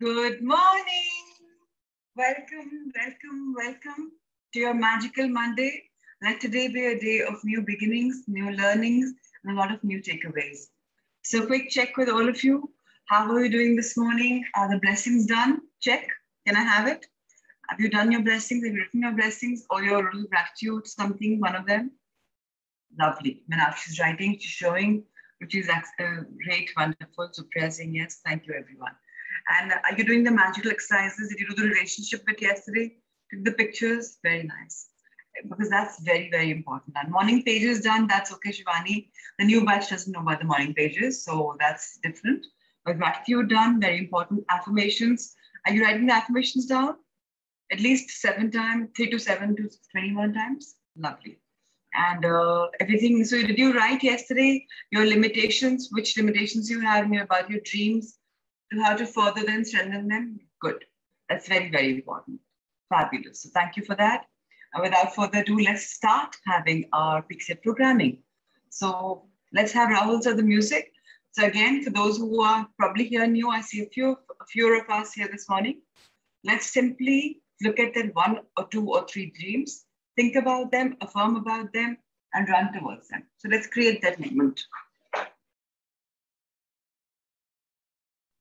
Good morning. Welcome to your magical Monday. Let today be a day of new beginnings, new learnings, and a lot of new takeaways. So, quick check with all of you. How are you doing this morning? Are the blessings done? Check. Can I have it? Have you done your blessings? Have you written your blessings or your little gratitude, something, one of them? Lovely. Meenakshi's writing, she's showing, which is great, wonderful. Supriya saying yes. Thank you, everyone. And are you doing the magical exercises? Did you do the relationship bit yesterday? Took the pictures? Very nice. Because that's very, very important. And morning pages done, that's okay, Shivani. The new batch doesn't know about the morning pages, so that's different. But gratitude done, very important. Affirmations. Are you writing the affirmations down? At least 7 times, 3 to 7 to 21 times. Lovely. And everything. So did you write yesterday your limitations, which limitations you have about your dreams, to how to further them, strengthen them? Good. That's very, very important. Fabulous. So thank you for that. And without further ado, let's start having our Pixie programming. So let's have Rahul's of the music. So again, for those who are probably here new, I see a few of us here this morning. Let's simply look at that 1 or 2 or 3 dreams, think about them, affirm about them, and run towards them. So let's create that movement.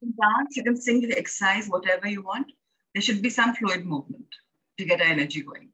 You can dance, you can sing, you can exercise, whatever you want. There should be some fluid movement to get our energy going.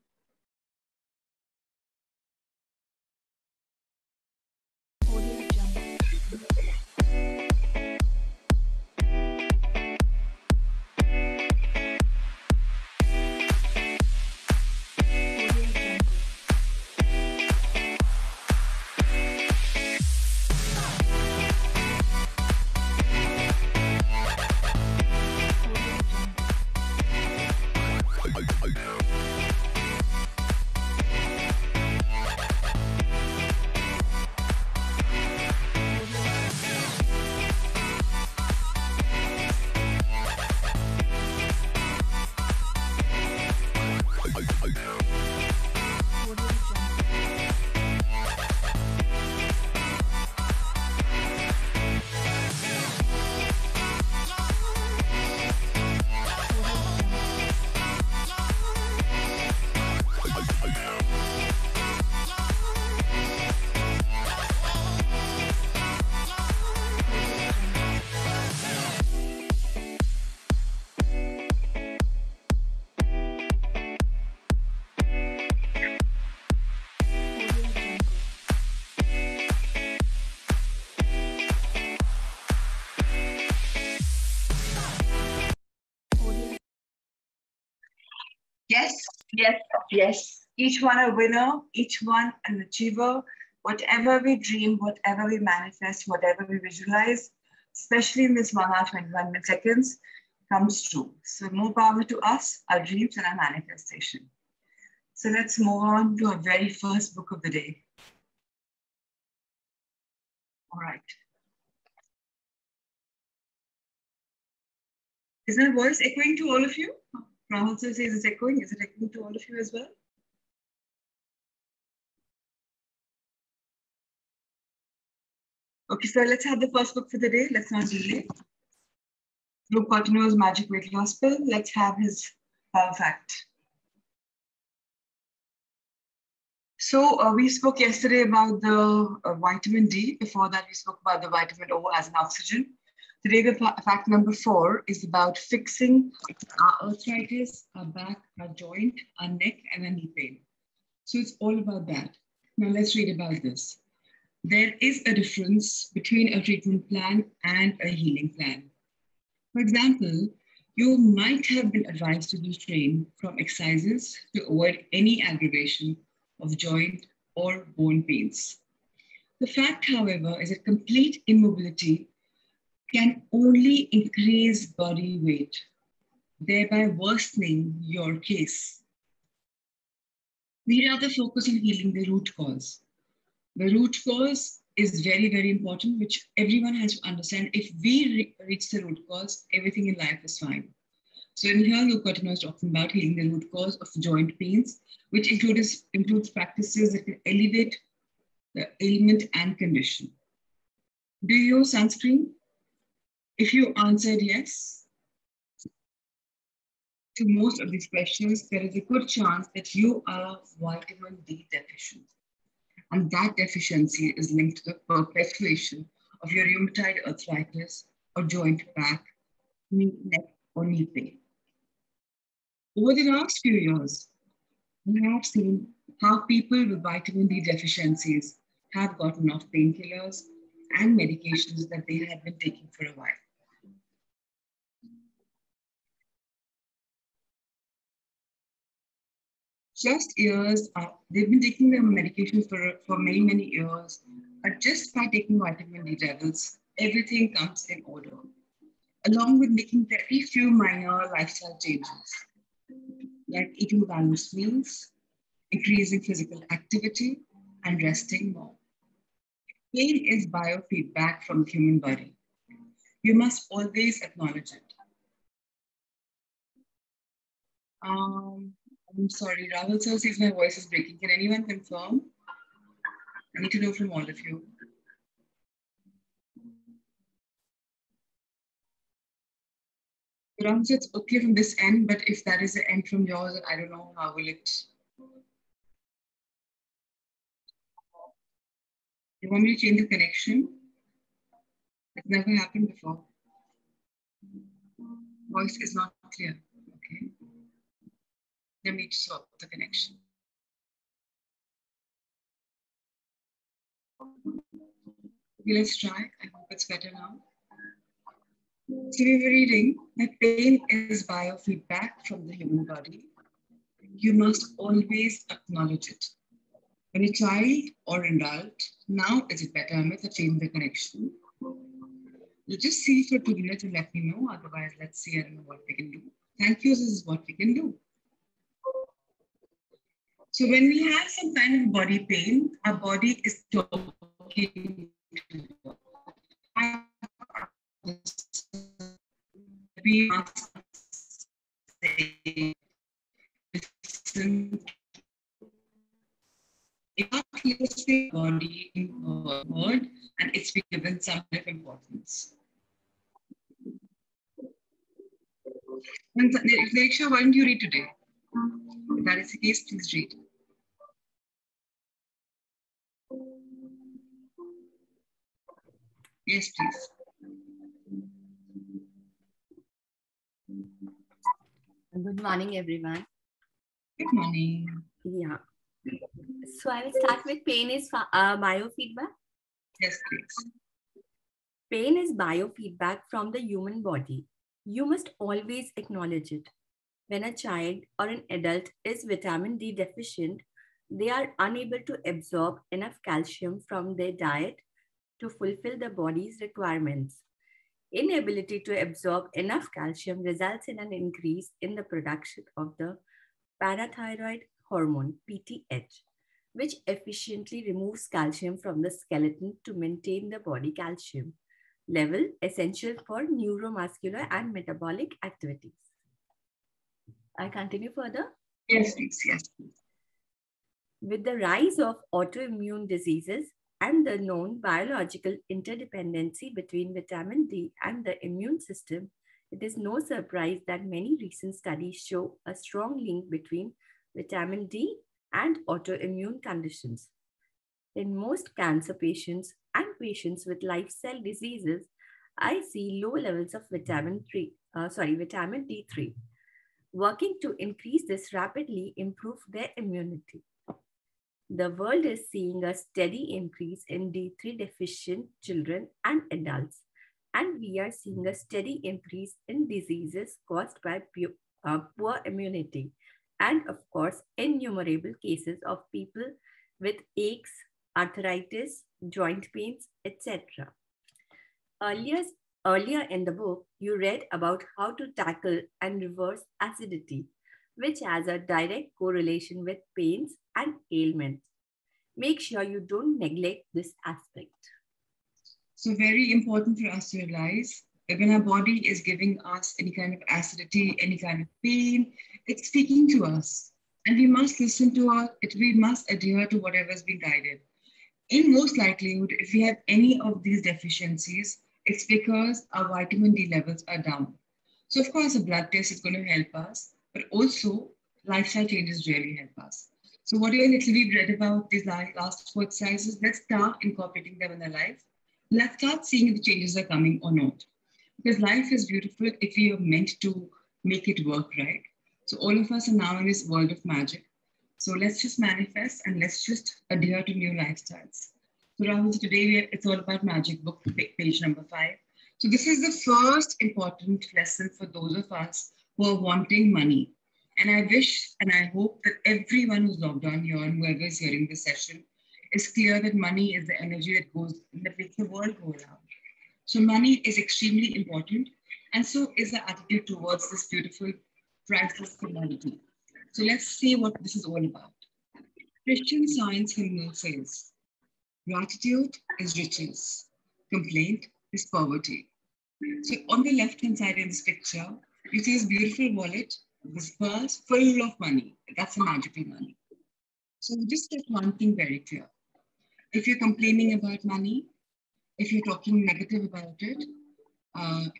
Yes. Each one a winner, each one an achiever. Whatever we dream, whatever we manifest, whatever we visualize, especially in this 1 hour, 21 milliseconds, comes true. So more power to us, our dreams and our manifestation. So let's move on to our very first book of the day. All right. Is my voice echoing to all of you? Rahul says it's echoing. Is it echoing to all of you as well? Okay, so let's have the first book for the day. Let's not delay. Luke Cottino's Magic Weight Loss Pill. Let's have his power fact. So we spoke yesterday about the vitamin D. Before that, we spoke about the vitamin O as an oxygen. Today, the fact number 4 is about fixing our arthritis, our back, our joint, our neck, and our knee pain. So it's all about that. Now let's read about this. There is a difference between a treatment plan and a healing plan. For example, you might have been advised to retrain from exercises to avoid any aggravation of joint or bone pains. The fact, however, is that complete immobility can only increase body weight, thereby worsening your case. We rather focus on healing the root cause. The root cause is very, very important, which everyone has to understand. If we reach the root cause, everything in life is fine. So in here, Luke Cottino is talking about healing the root cause of joint pains, which includes practices that can elevate the ailment and condition. Do you use sunscreen? If you answered yes, to most of these questions, there is a good chance that you are vitamin D deficient. And that deficiency is linked to the perpetuation of your rheumatoid arthritis or joint back, knee, neck, or knee pain. Over the last few years, we have seen how people with vitamin D deficiencies have gotten off painkillers and medications that they had been taking for a while. Just years, they've been taking their medications for many, many years, but just by taking vitamin D levels, everything comes in order, along with making very few minor lifestyle changes, like eating balanced meals, increasing physical activity, and resting more. Pain is biofeedback from the human body. You must always acknowledge it. I'm sorry, Rahul sir says my voice is breaking. Can anyone confirm? I need to know from all of you. Rahul said it's okay from this end, but if that is the end from yours, I don't know how will it. You want me to change the connection? It's never happened before. Voice is not clear. Okay. Let me swap the connection. Okay, let's try. I hope it's better now. So we were reading that pain is biofeedback from the human body. You must always acknowledge it. When a child or adult, now is it better, Amit, to change the connection? You just see for 2 minutes and let me know. Otherwise, let's see, I don't know what we can do. Thank you, this is what we can do. So when we have some kind of body pain, our body is talking to us. We must say, listen. If our body in word, and it's been given some kind of importance. Neksha, why don't you read today? If that is the case, please read. Yes, please. Good morning, everyone. Good morning. Yeah. So I will start with pain is biofeedback. Yes, please. Pain is biofeedback from the human body. You must always acknowledge it. When a child or an adult is vitamin D deficient, they are unable to absorb enough calcium from their diet to fulfill the body's requirements. Inability to absorb enough calcium results in an increase in the production of the parathyroid hormone, PTH, which efficiently removes calcium from the skeleton to maintain the body calcium level essential for neuromuscular and metabolic activities. I continue further? Yes, please. Yes, please. With the rise of autoimmune diseases and the known biological interdependency between vitamin D and the immune system, it is no surprise that many recent studies show a strong link between vitamin D and autoimmune conditions. In most cancer patients and patients with lifestyle diseases, I see low levels of vitamin D3. Working to increase this rapidly improve their immunity. The world is seeing a steady increase in D3 deficient children and adults, and we are seeing a steady increase in diseases caused by poor immunity, and of course, innumerable cases of people with aches, arthritis, joint pains, etc. Earlier in the book, you read about how to tackle and reverse acidity, which has a direct correlation with pains and ailments. Make sure you don't neglect this aspect. So very important for us to realize that when our body is giving us any kind of acidity, any kind of pain, it's speaking to us. And we must listen to we must adhere to whatever is being guided. In most likelihood, if we have any of these deficiencies, it's because our vitamin D levels are down. So of course, a blood test is going to help us. but also lifestyle changes really help us. So what do you literally read about these last 4 exercises? Let's start incorporating them in our life. Let's start seeing if the changes are coming or not. Because life is beautiful if we are meant to make it work, right? So all of us are now in this world of magic. So let's just manifest and let's just adhere to new lifestyles. So Rahul, today it's all about magic book, page number 5. So this is the first important lesson for those of us who are wanting money. And I wish and I hope that everyone who's logged on here and whoever is hearing this session is clear that money is the energy that makes the world go around. So money is extremely important, and so is the attitude towards this beautiful, priceless commodity. So let's see what this is all about. Christian Science hymnal says, gratitude is riches, complaint is poverty. So on the left-hand side in this picture, you see this beautiful wallet, this purse full of money. That's a magical money. So just get one thing very clear. If you're complaining about money, if you're talking negative about it,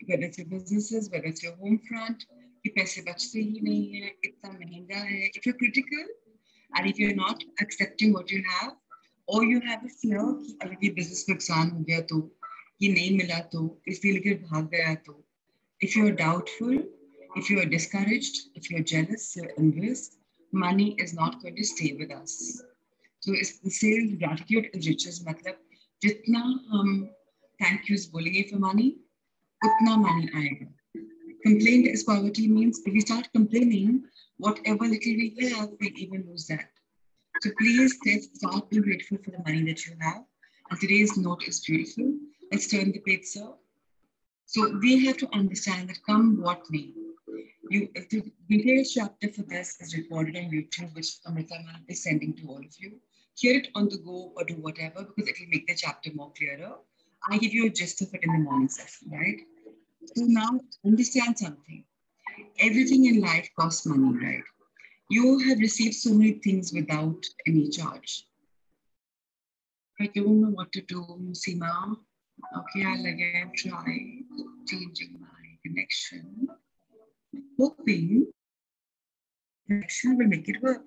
whether it's your businesses, whether it's your home front, if you're critical and if you're not accepting what you have, or you have a fear कि अगर ये business नुकसान हो गया तो, ये नहीं मिला तो, इसलिए लेकर भाग गया तो, if you're doubtful, if you're discouraged, if you're jealous, you're envious, money is not going to stay with us. So it's the same gratitude is riches. मतलब जितना हम thank yous बोलेंगे for money, utna money आएगा. Complaint is poverty means if we start complaining, whatever little we have, we'll even lose that. So please start being grateful for the money that you have. And today's note is beautiful. Let's turn the page, sir. So we have to understand that come what may. The detailed chapter for this is recorded on YouTube, which Amrita ma'am is sending to all of you. Hear it on the go or do whatever, because it will make the chapter more clearer. I give you a gist of it in the morning session, right? So now understand something. Everything in life costs money, right? You have received so many things without any charge. I don't know what to do, Seema. Okay, I'll again try changing my connection, hoping connection will make it work.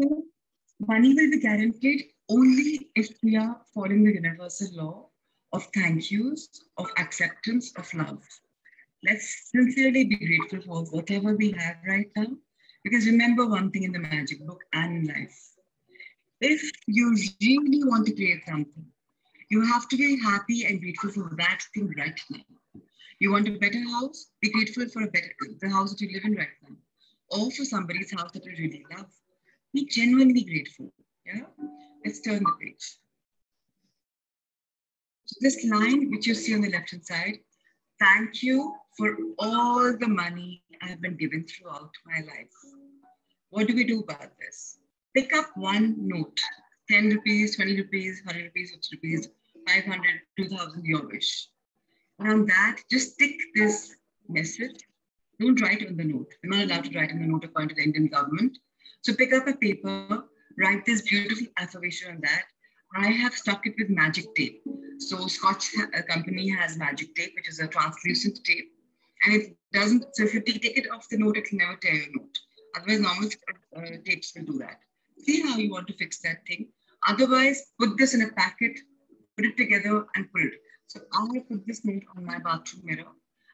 So money will be guaranteed only if we are following the universal law of thank yous, of acceptance, of love. Let's sincerely be grateful for whatever we have right now. Because remember one thing in the magic book and in life. If you really want to create something, you have to be happy and grateful for that thing right now. You want a better house? Be grateful for the house that you live in right now. Or for somebody's house that you really love. Be genuinely grateful. Yeah? Let's turn the page. So this line, which you see on the left-hand side, thank you for all the money I've been given throughout my life. What do we do about this? Pick up one note, 10 rupees, 20 rupees, 100 rupees, 50 rupees, 500, 2000, your wish. And on that, just stick this message. Don't write on the note. You're not allowed to write on the note according to the Indian government. So pick up a paper, write this beautiful affirmation on that. I have stuck it with magic tape. So Scotch company has magic tape, which is a translucent tape. And it doesn't, so if you take it off the note, it will never tear your note. Otherwise, normal tapes will do that. See how you want to fix that thing. Otherwise, put this in a packet, put it together and put it. So I have put this note on my bathroom mirror.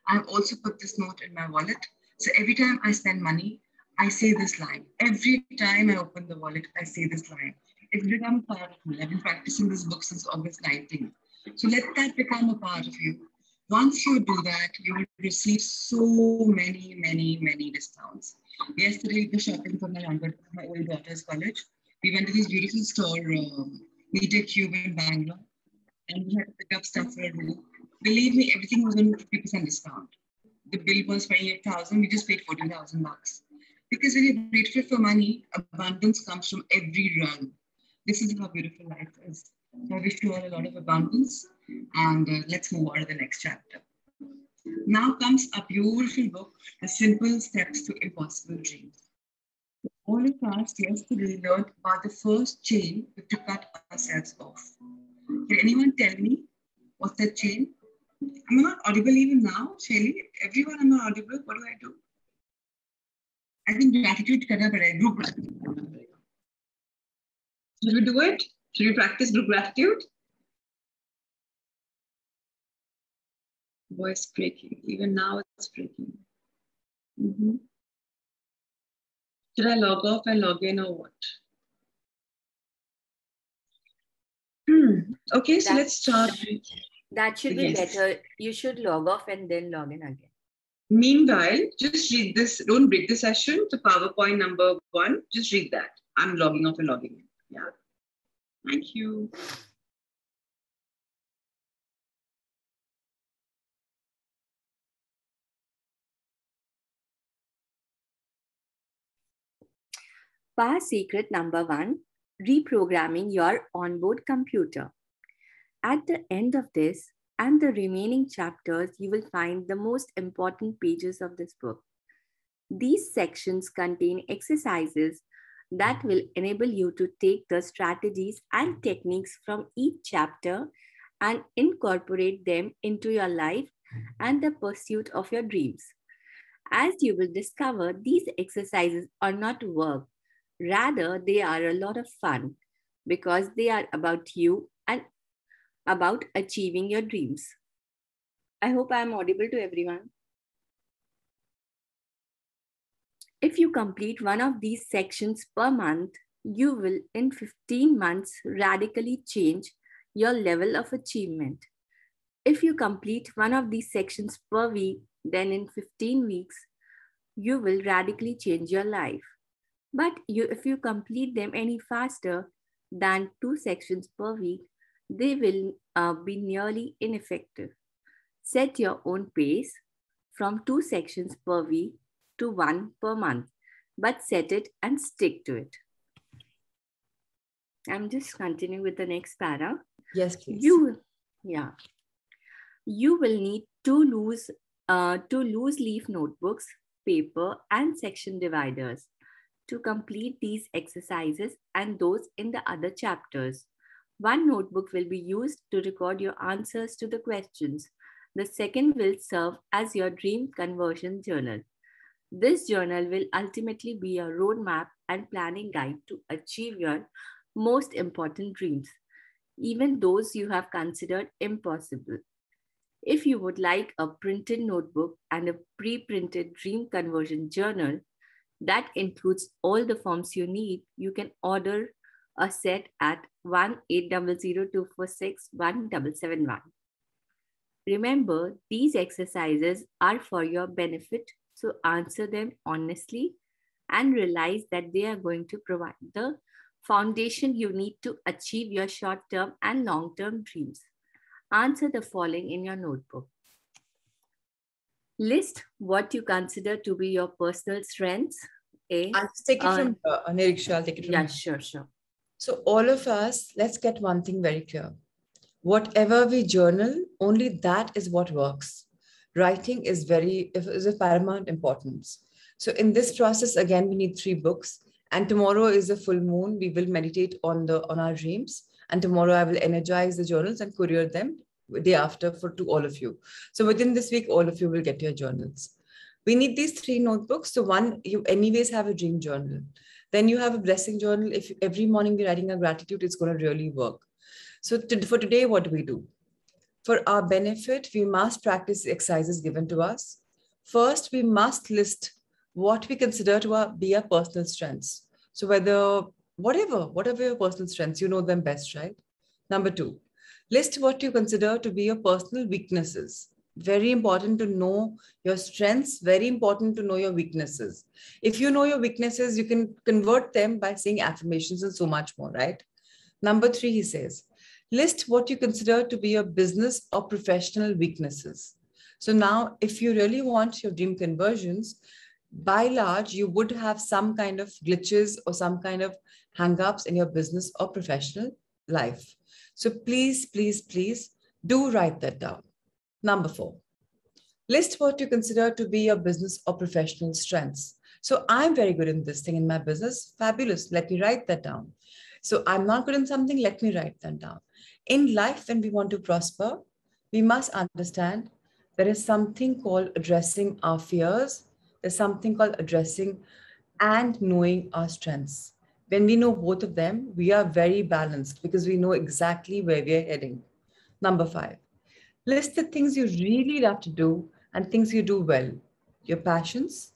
I have also put this note in my wallet. So every time I spend money, I say this line. Every time I open the wallet, I say this line. It's become a part of me. I've been practicing this book since August 19th. So let that become a part of you. Once you do that, you will receive so many discounts. Yesterday, the shopping for my old daughter's college, we went to this beautiful store, Media Cube in Bangalore, and we had to pick up stuff for a room. Believe me, everything was on 50% discount. The bill was 28,000. We just paid 14,000 bucks. Because when you're grateful for money, abundance comes from every realm. This is how beautiful life is. So I wish you all a lot of abundance, and let's move on to the next chapter. Now comes a beautiful book, The Simple Steps to Impossible Dreams. All of us yesterday learned about the first chain to cut ourselves off. Can anyone tell me what's that chain? I'm not audible even now, Shelly. Everyone, I'm not audible. What do I do? I think gratitude karna padega, group gratitude karna padega. Should we do it? Should we practice group gratitude? Voice breaking. Even now it's breaking. Should I log off and log in or what? Okay, so let's start. That should be better. You should log off and then log in again. Meanwhile, just read this. Don't break the session. The PowerPoint number 1. Just read that. I'm logging off and logging in. Yeah. Thank you. Power secret number 1, reprogramming your onboard computer. At the end of this and the remaining chapters, you will find the most important pages of this book. These sections contain exercises that will enable you to take the strategies and techniques from each chapter and incorporate them into your life and the pursuit of your dreams. As you will discover, these exercises are not work. Rather, they are a lot of fun because they are about you and about achieving your dreams. I hope I am audible to everyone. If you complete one of these sections per month, you will in 15 months radically change your level of achievement. If you complete one of these sections per week, then in 15 weeks, you will radically change your life. But if you complete them any faster than 2 sections per week, they will be nearly ineffective. Set your own pace from 2 sections per week to 1 per month, but set it and stick to it. I'm just continuing with the next para. Yes, please. You will need 2 loose leaf notebooks, paper, and section dividers to complete these exercises and those in the other chapters. One notebook will be used to record your answers to the questions. The second will serve as your dream conversion journal. This journal will ultimately be a roadmap and planning guide to achieve your most important dreams, even those you have considered impossible. If you would like a printed notebook and a pre-printed dream conversion journal that includes all the forms you need, you can order a set at 1-800-246-1771. Remember, these exercises are for your benefit, so answer them honestly and realize that they are going to provide the foundation you need to achieve your short-term and long-term dreams. Answer the following in your notebook. List what you consider to be your personal strengths. I'll take it from Niriksha. I'll take it from sure. So all of us, let's get one thing very clear. Whatever we journal, only that is what works. Writing is of paramount importance. So in this process, again, we need 3 books. And tomorrow is a full moon. We will meditate on our dreams. And tomorrow I will energize the journals and courier them day after to all of you. So within this week, all of you will get your journals. We need these 3 notebooks. So one, you anyways have a dream journal. Then you have a blessing journal. If every morning we're writing a gratitude, it's going to really work. So for today, what do we do? For our benefit, we must practice the exercises given to us. First, we must list what we consider to be our personal strengths. So whatever your personal strengths, you know them best, right? Number 2, list what you consider to be your personal weaknesses. Very important to know your strengths, very important to know your weaknesses. If you know your weaknesses, you can convert them by saying affirmations and so much more, right? Number 3, he says, list what you consider to be your business or professional weaknesses. So now, if you really want your dream conversions, by large, you would have some kind of glitches or some kind of hang-ups in your business or professional life. So please, please, please do write that down. Number 4, list what you consider to be your business or professional strengths. So I'm very good in this thing in my business. Fabulous. Let me write that down. So I'm not good in something. Let me write that down. In life, when we want to prosper, we must understand there is something called addressing our fears. There's something called addressing and knowing our strengths. When we know both of them, we are very balanced because we know exactly where we are heading. Number 5, list the things you really love to do and things you do well, your passions,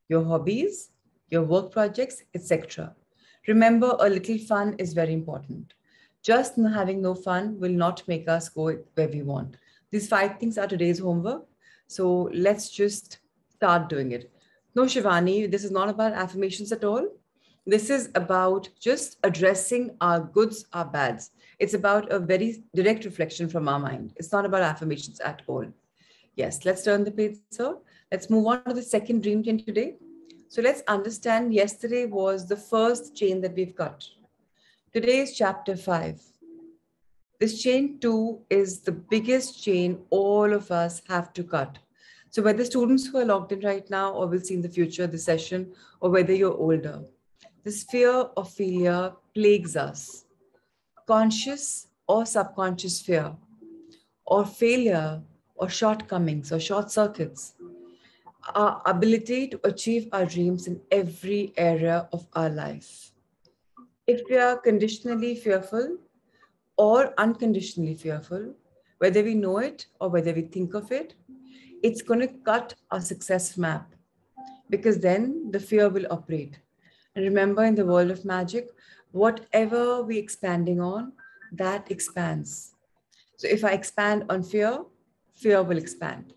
your hobbies, your work projects, etc. Remember, a little fun is very important. Just having no fun will not make us go where we want. These 5 things are today's homework. So let's just start doing it. No, Shivani, this is not about affirmations at all. This is about just addressing our goods, our bads. It's about a very direct reflection from our mind. It's not about affirmations at all. Yes, let's turn the page, sir. Let's move on to the second dream chain today. So let's understand yesterday was the first chain that we've cut. Today is chapter 5. This chain 2 is the biggest chain all of us have to cut. So whether students who are logged in right now or will see in the future this session, or whether you're older, this fear of failure plagues us. Conscious or subconscious fear, or failure, or shortcomings, or short circuits, our ability to achieve our dreams in every area of our life. If we are conditionally fearful or unconditionally fearful, whether we know it or whether we think of it, it's going to cut our success map, because then the fear will operate. And remember, in the world of magic, whatever we're expanding on, that expands. So if I expand on fear, fear will expand.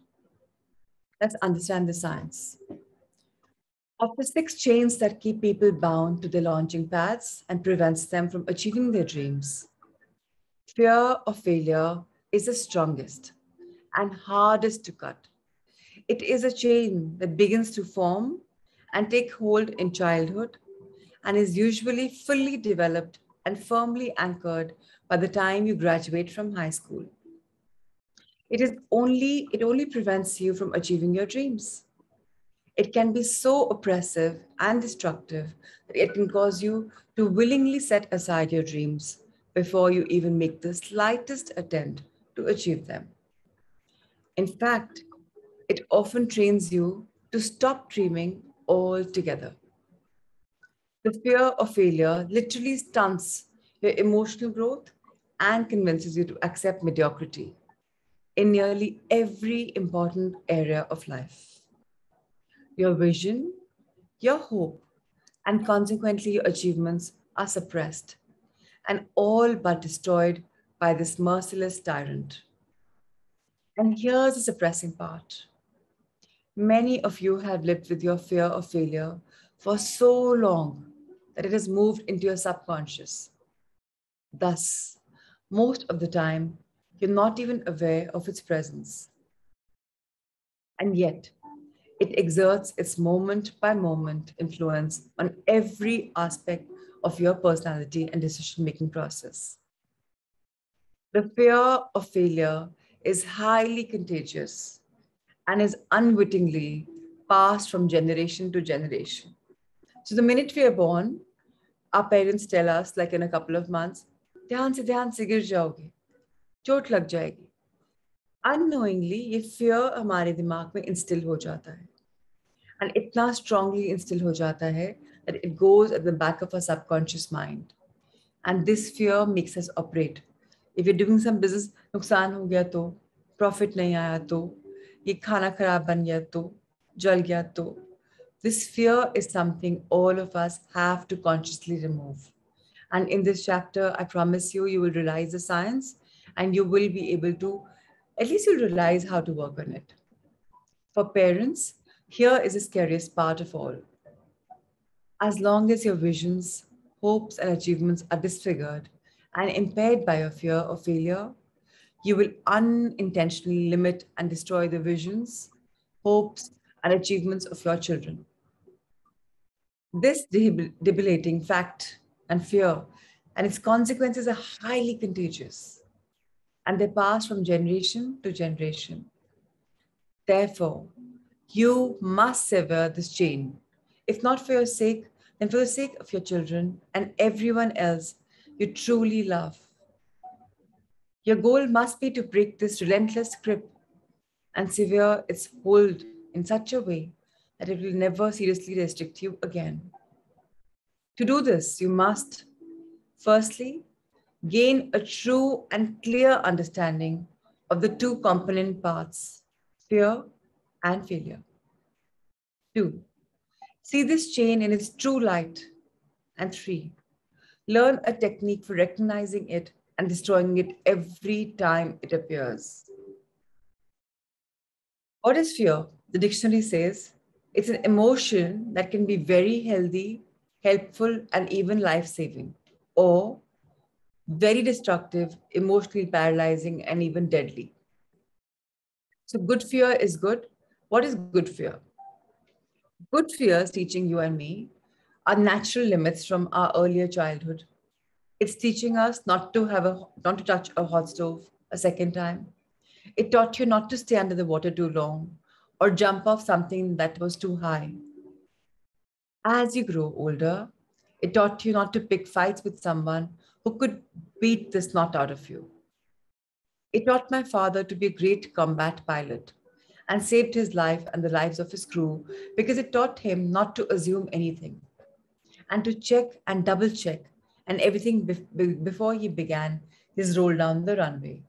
Let's understand the science. Of the 6 chains that keep people bound to their launching pads and prevents them from achieving their dreams, fear of failure is the strongest and hardest to cut. It is a chain that begins to form and take hold in childhood and is usually fully developed and firmly anchored by the time you graduate from high school. It only prevents you from achieving your dreams. It can be so oppressive and destructive that it can cause you to willingly set aside your dreams before you even make the slightest attempt to achieve them. In fact, it often trains you to stop dreaming altogether. The fear of failure literally stunts your emotional growth and convinces you to accept mediocrity in nearly every important area of life. Your vision, your hope, and consequently your achievements are suppressed and all but destroyed by this merciless tyrant. And here's the suppressing part. Many of you have lived with your fear of failure for so long that it has moved into your subconscious. Thus, most of the time, you're not even aware of its presence. And yet, it exerts its moment by moment influence on every aspect of your personality and decision-making process. The fear of failure is highly contagious and is unwittingly passed from generation to generation. So the minute we are born, our parents tell us, like in a couple of months, ध्यान से गिर जाओगे, चोट लग जाएगी. Unknowingly, ये fear हमारे दिमाग में instill हो जाता है. And इतना strongly instill हो जाता है that it goes at the back of our subconscious mind. And this fear makes us operate. If you're doing some business, नुकसान हो गया तो, profit नहीं आया तो, ये खाना खराब बन गया तो, जल गया तो. This fear is something all of us have to consciously remove. And in this chapter, I promise you, you will realize the science and you will be able to, at least you'll realize how to work on it. For parents, here is the scariest part of all. As long as your visions, hopes, and achievements are disfigured and impaired by your fear of failure, you will unintentionally limit and destroy the visions, hopes, and achievements of your children. This debilitating fact and fear and its consequences are highly contagious, and they pass from generation to generation. Therefore, you must sever this chain, if not for your sake, then for the sake of your children and everyone else you truly love. Your goal must be to break this relentless grip and sever its hold in such a way that it will never seriously restrict you again. To do this, you must, firstly, gain a true and clear understanding of the two component parts, fear and failure. 2. See this chain in its true light. And 3. Learn a technique for recognizing it and destroying it every time it appears. What is fear? The dictionary says it's an emotion that can be very healthy, helpful, and even life-saving, or very destructive, emotionally paralyzing, and even deadly. So good fear is good. What is good fear? Good fear is teaching you and me our natural limits from our earlier childhood. It's teaching us not to touch a hot stove a second time. It taught you not to stay under the water too long or jump off something that was too high. As you grow older, it taught you not to pick fights with someone who could beat the snot out of you. It taught my father to be a great combat pilot and saved his life and the lives of his crew because it taught him not to assume anything and to check and double check and everything before he began his roll down the runway.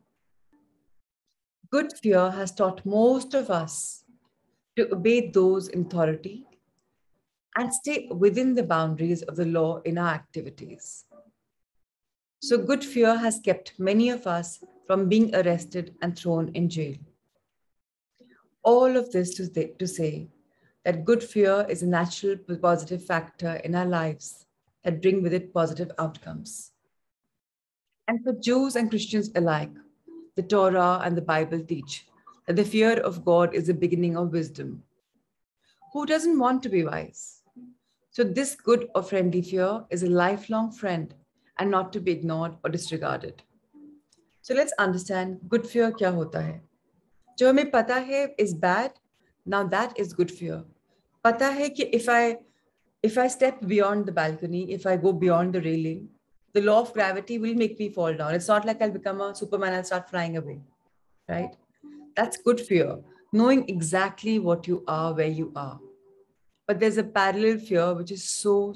Good fear has taught most of us to obey those in authority and stay within the boundaries of the law in our activities. So good fear has kept many of us from being arrested and thrown in jail. All of this to say that good fear is a natural positive factor in our lives that bring with it positive outcomes. And for Jews and Christians alike, the Torah and the Bible teach that the fear of God is the beginning of wisdom. Who doesn't want to be wise? So this good or friendly fear is a lifelong friend and not to be ignored or disregarded. So let's understand good fear क्या होता है. जो हमें पता है is bad, now that is good fear. पता है कि if I step beyond the balcony, if I go beyond the railing, the law of gravity will make me fall down. It's not like I'll become a Superman and start flying away, right? That's good fear, knowing exactly what you are, where you are. But there's a parallel fear which is so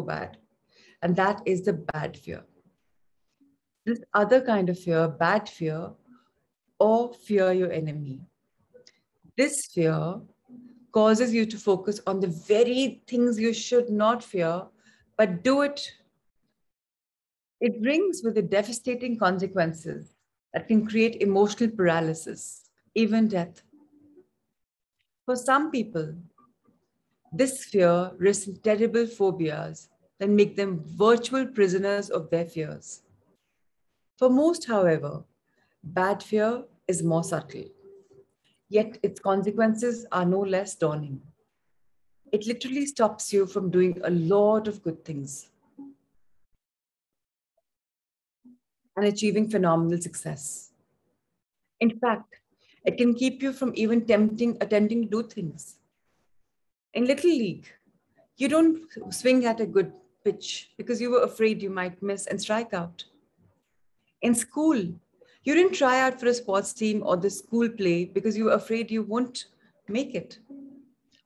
bad, and that is the bad fear. This other kind of fear, bad fear, or fear your enemy. This fear causes you to focus on the very things you should not fear, but do it. It brings with it devastating consequences that can create emotional paralysis, even death. For some people, this fear risks terrible phobias that make them virtual prisoners of their fears. For most, however, bad fear is more subtle, yet its consequences are no less daunting. It literally stops you from doing a lot of good things and achieving phenomenal success. In fact, it can keep you from even attempting to do things. In Little League, you don't swing at a good pitch because you were afraid you might miss and strike out. In school, you didn't try out for a sports team or the school play because you were afraid you won't make it.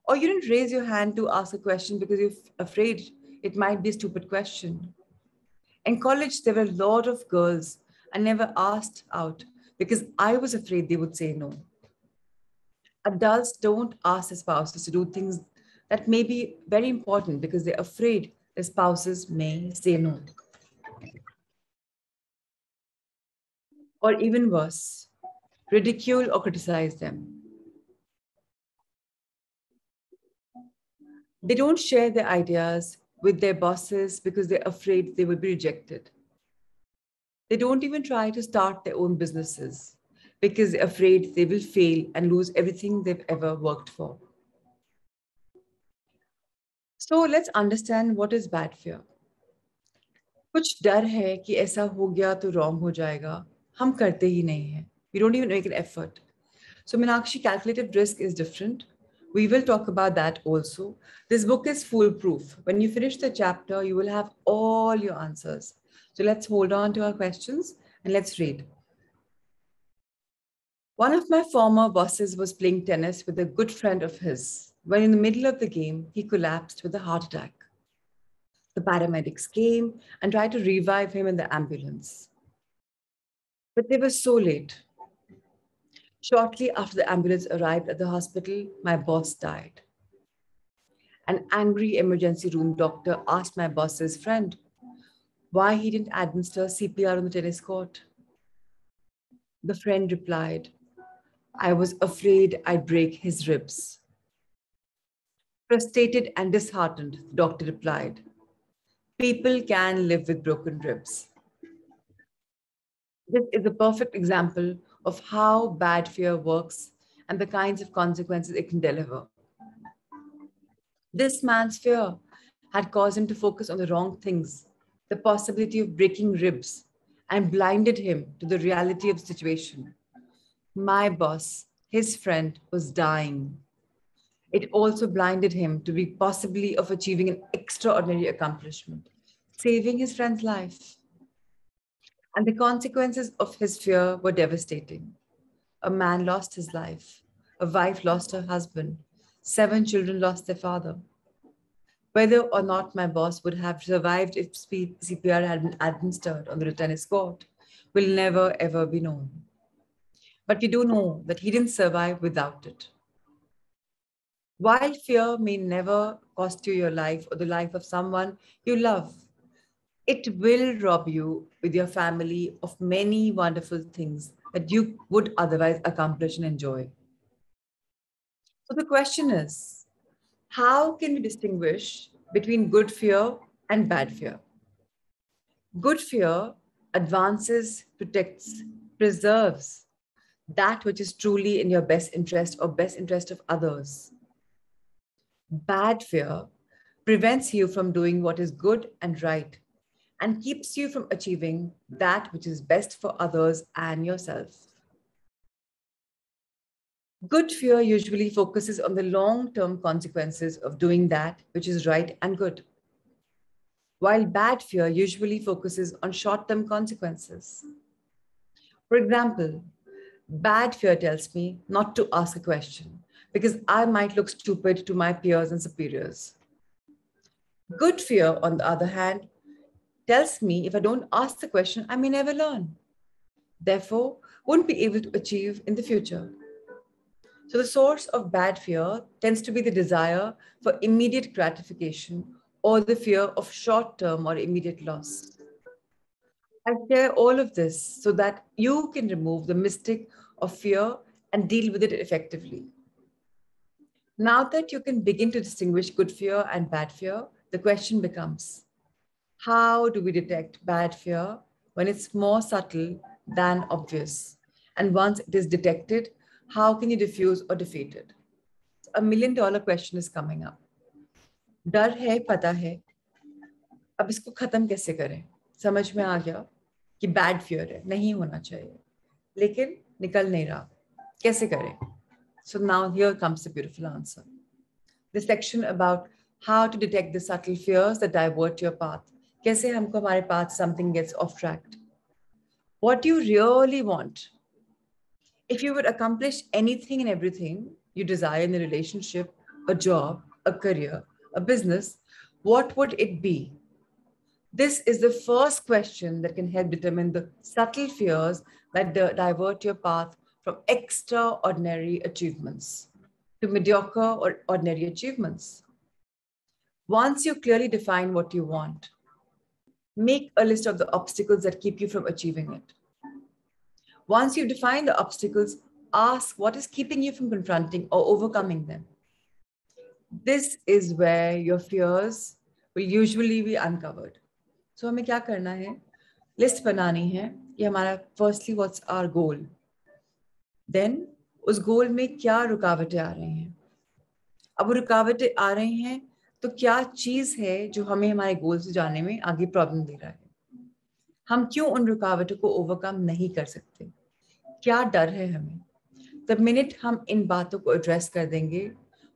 Or you didn't raise your hand to ask a question because you're afraid it might be a stupid question. In college, there were a lot of girls I never asked out because I was afraid they would say no. Adults don't ask their spouses to do things that may be very important because they're afraid their spouses may say no. Or even worse, ridicule or criticize them. They don't share their ideas with their bosses because they're afraid they will be rejected. They don't even try to start their own businesses because they're afraid they will fail and lose everything they've ever worked for. So let's understand what is bad fear. कुछ डर है कि ऐसा हो गया तो wrong हो जाएगा, हम करते ही नहीं हैं. We don't even make an effort. So Meenakshi, calculated risk is different. We will talk about that also. This book is foolproof. When you finish the chapter, you will have all your answers. So let's hold on to our questions and let's read. One of my former bosses was playing tennis with a good friend of his when in the middle of the game, he collapsed with a heart attack. The paramedics came and tried to revive him in the ambulance. But they were so late. Shortly after the ambulance arrived at the hospital, my boss died. An angry emergency room doctor asked my boss's friend why he didn't administer CPR on the tennis court. The friend replied, I was afraid I'd break his ribs. Frustrated and disheartened, the doctor replied, people can live with broken ribs. This is a perfect example of how bad fear works and the kinds of consequences it can deliver. This man's fear had caused him to focus on the wrong things, the possibility of breaking ribs, and blinded him to the reality of the situation. My boss, his friend, was dying. It also blinded him to the possibility of achieving an extraordinary accomplishment, saving his friend's life. And the consequences of his fear were devastating. A man lost his life. A wife lost her husband. 7 children lost their father. Whether or not my boss would have survived if CPR had been administered on the tennis court will never ever be known. But we do know that he didn't survive without it. While fear may never cost you your life or the life of someone you love, it will rob you with your family of many wonderful things that you would otherwise accomplish and enjoy. So the question is, how can we distinguish between good fear and bad fear? Good fear advances, protects, preserves that which is truly in your best interest or best interest of others. Bad fear prevents you from doing what is good and right and keeps you from achieving that which is best for others and yourself. Good fear usually focuses on the long-term consequences of doing that which is right and good, while bad fear usually focuses on short-term consequences. For example, bad fear tells me not to ask a question because I might look stupid to my peers and superiors. Good fear, on the other hand, tells me if I don't ask the question, I may never learn. Therefore, won't be able to achieve in the future. So the source of bad fear tends to be the desire for immediate gratification or the fear of short-term or immediate loss. I share all of this so that you can remove the mystic of fear and deal with it effectively. Now that you can begin to distinguish good fear and bad fear, the question becomes, how do we detect bad fear when it's more subtle than obvious? And once it is detected, how can you diffuse or defeat it? A $1 million question is coming up. डर है, पता है, अब इसको खत्म कैसे करें? समझ में आ गया कि bad fear है, नहीं होना चाहिए, लेकिन निकल नहीं रहा, कैसे करें? So now here comes the beautiful answer. The section about how to detect the subtle fears that divert your path. कैसे हमको हमारे path something gets off track. What do you really want? If you would accomplish anything and everything you desire in a relationship, a job, a career, a business, what would it be? This is the first question that can help determine the subtle fears that divert your path from extraordinary achievements to mediocre or ordinary achievements. Once you clearly define what you want, make a list of the obstacles that keep you from achieving it. Once you've defined the obstacles, ask what is keeping you from confronting or overcoming them. This is where your fears will usually be uncovered. So हमें क्या करना है? List बनानी है कि हमारा firstly what's our goal. Then उस goal में क्या रुकावटें आ रही हैं? अब वो रुकावटें आ रही हैं तो क्या चीज़ है जो हमें हमारे गोल से जाने में आगे प्रॉब्लम दे रहा है? हम क्यों उन रुकावटों को ओवरकम नहीं कर सकते? क्या डर है हमें? The minute हम इन बातों को एड्रेस कर देंगे,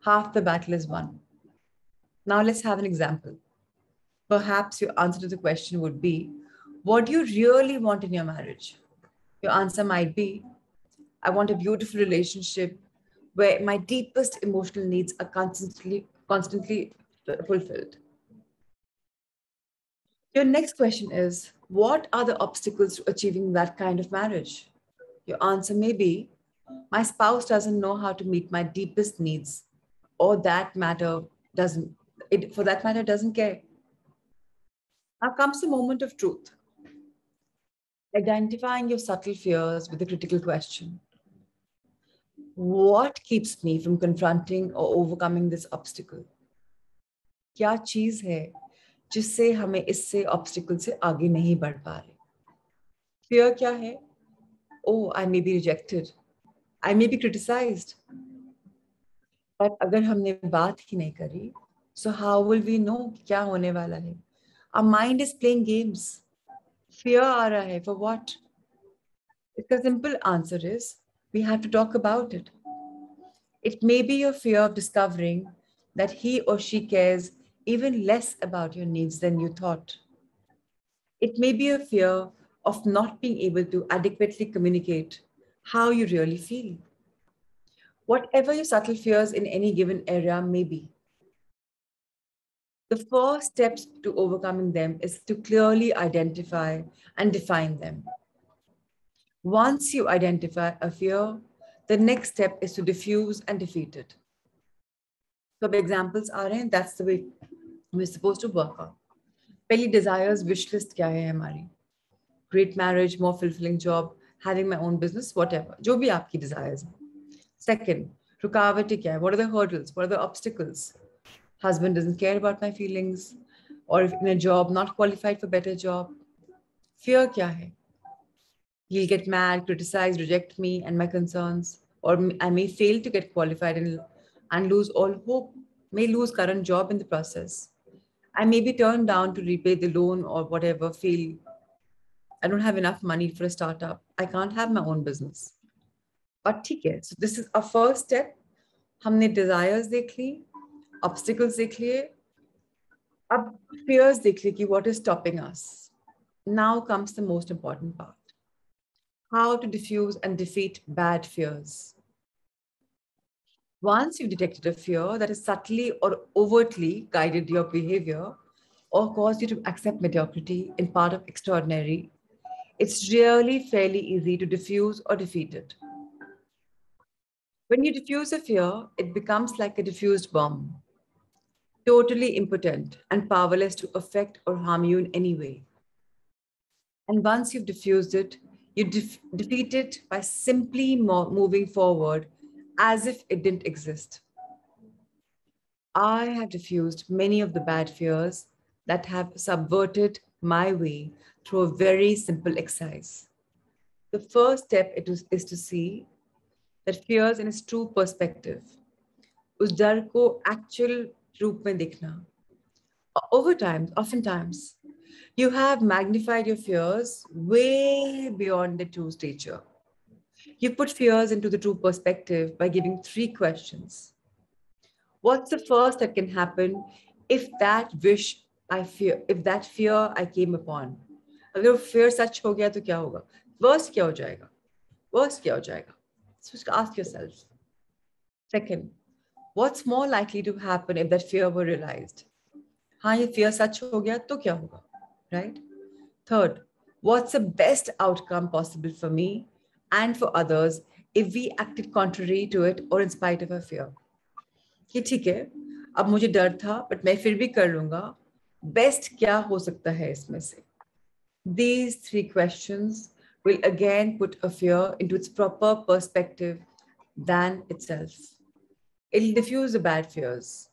half the battle is won. Now let's have an example. Perhaps your answer to the question would be, what do you really want in your marriage? Your answer might be, I want a beautiful relationship where my deepest emotional needs are constantly fulfilled. Your next question is, what are the obstacles to achieving that kind of marriage? Your answer may be, my spouse doesn't know how to meet my deepest needs, or for that matter, doesn't care. Now comes the moment of truth. Identifying your subtle fears with a critical question. What keeps me from confronting or overcoming this obstacle? क्या चीज है जिससे हमें इससे obstacle से आगे नहीं बढ़ पा रहे? Fear क्या है? Oh, I may be rejected. I may be criticized. But अगर हमने बात ही नहीं करी, so how will we know क्या होने वाला है? Our mind is playing games. Fear आ रहा है for what? The simple answer is, we have to talk about it. It may be your fear of discovering that he or she cares even less about your needs than you thought. It may be a fear of not being able to adequately communicate how you really feel. Whatever your subtle fears in any given area may be, the first steps to overcoming them is to clearly identify and define them. Once you identify a fear, the next step is to diffuse and defeat it. So examples are, and that's the way we're supposed to work on. Pehli desires wish list kya hai hamari? Great marriage, more fulfilling job, having my own business, whatever. Jo bhi aapki desires. Second, rukawati kya hai? What are the hurdles? What are the obstacles? Husband doesn't care about my feelings, or if in a job, not qualified for better job. Fear kya hai? He'll get mad, criticize, reject me and my concerns, or I may fail to get qualified and lose all hope, may lose current job in the process. I may be turned down to repay the loan or whatever, feel I don't have enough money for a startup. I can't have my own business. But ठीक है, so this is our first step. हमने desires देख ली, obstacles देख लिए, अब fears देख ली कि what is stopping us. Now comes the most important part. How to diffuse and defeat bad fears. Once you've detected a fear that has subtly or overtly guided your behavior or caused you to accept mediocrity in part of extraordinary, it's really fairly easy to diffuse or defeat it. When you diffuse a fear, it becomes like a diffused bomb, totally impotent and powerless to affect or harm you in any way. And once you've diffused it, you defeat it by simply moving forward as if it didn't exist. I have diffused many of the bad fears that have subverted my way through a very simple exercise. The first step is to see that fears in its true perspective. उस डर को actual रूप में दिखना. Oftentimes, you have magnified your fears way beyond their true stature. You put fears into the true perspective by giving 3 questions. What's the first that can happen if that fear I came upon? अगर वो fear सच हो गया तो क्या होगा? Worst क्या हो जाएगा? Worst क्या हो जाएगा? So ask yourself. Second, what's more likely to happen if that fear were realized? हाँ ये fear सच हो गया तो क्या होगा? Right? Third, what's the best outcome possible for me and for others if we acted contrary to it or in spite of our fear? कि ठीक है, अब मुझे डर था, but मैं फिर भी कर लूँगा. Best क्या हो सकता है इसमें से? These 3 questions will again put a fear into its proper perspective than itself. It'll diffuse the bad fears.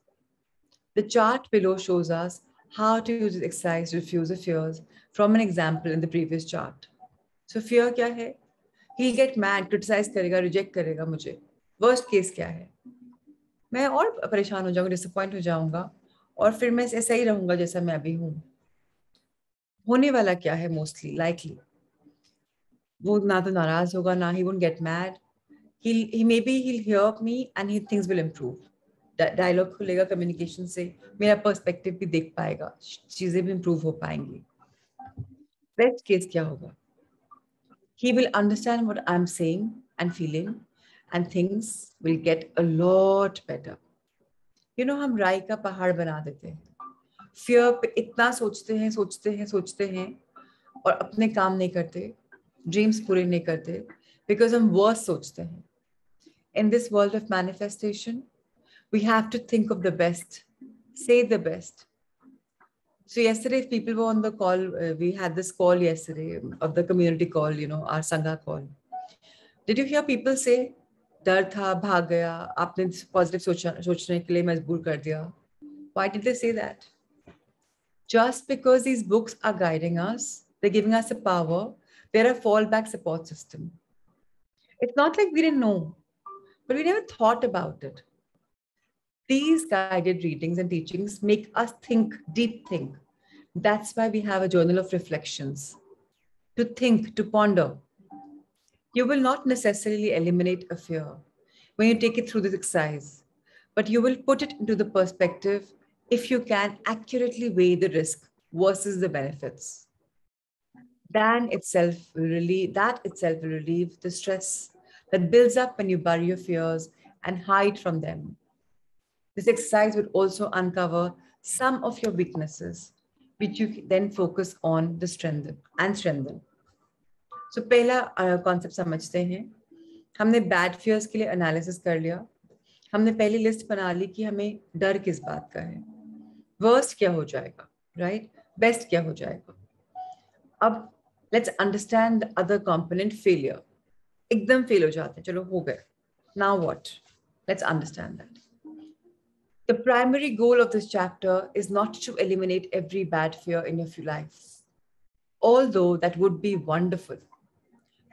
The chart below shows us how to use this exercise to diffuse the fears from an example in the previous chart. So fear क्या है? He'll get mad, criticize करेगा, reject करेगा मुझे. Worst case क्या है? मैं और परेशान हो जाऊंगा, डिसअपॉइंट हो जाऊंगा और फिर मैं ऐसा ही रहूंगा जैसा मैं अभी हूँ. होने वाला क्या है मोस्टली लाइकली? वो ना तो नाराज होगा, ना he won't get mad. He'll hear me and he things will improve. Dialogue खुलेगा कम्युनिकेशन से, मेरा पर्सपेक्टिव भी देख पाएगा, चीजें भी इंप्रूव हो पाएंगी. बेस्ट केस क्या होगा? He will understand what I'm saying and feeling, and things will get a lot better. You know, हम राई का पहाड़ बना देते हैं. Fear पे इतना सोचते हैं और अपने काम नहीं करते, dreams पूरे नहीं करते, because हम worse सोचते हैं. In this world of manifestation, we have to think of the best, say the best. So yesterday, if people were on the call, we had this call yesterday of the community call, you know, our Sangha call. Did you hear people say, डर था, भाग गया, आपने positive सोचने के लिए मजबूर कर दिया? Why did they say that? Just because these books are guiding us, they're giving us a power, they're a fallback support system. It's not like we didn't know, but we never thought about it. These guided readings and teachings make us think, deep think. That's why we have a journal of reflections. To think, to ponder. You will not necessarily eliminate a fear when you take it through this exercise, but you will put it into the perspective if you can accurately weigh the risk versus the benefits. That itself will relieve the stress that builds up when you bury your fears and hide from them. This exercise will also uncover some of your weaknesses, which you then focus on the strengthen. So पहला concept समझते हैं. हमने bad fears के लिए analysis कर लिया. हमने पहली list बना ली कि हमें डर किस बात का है. Worst क्या हो जाएगा, right? Best क्या हो जाएगा. अब let's understand the other component, failure. एकदम fail हो जाते हैं, चलो हो गए. Now what? Let's understand that. The primary goal of this chapter is not to eliminate every bad fear in your life, although that would be wonderful.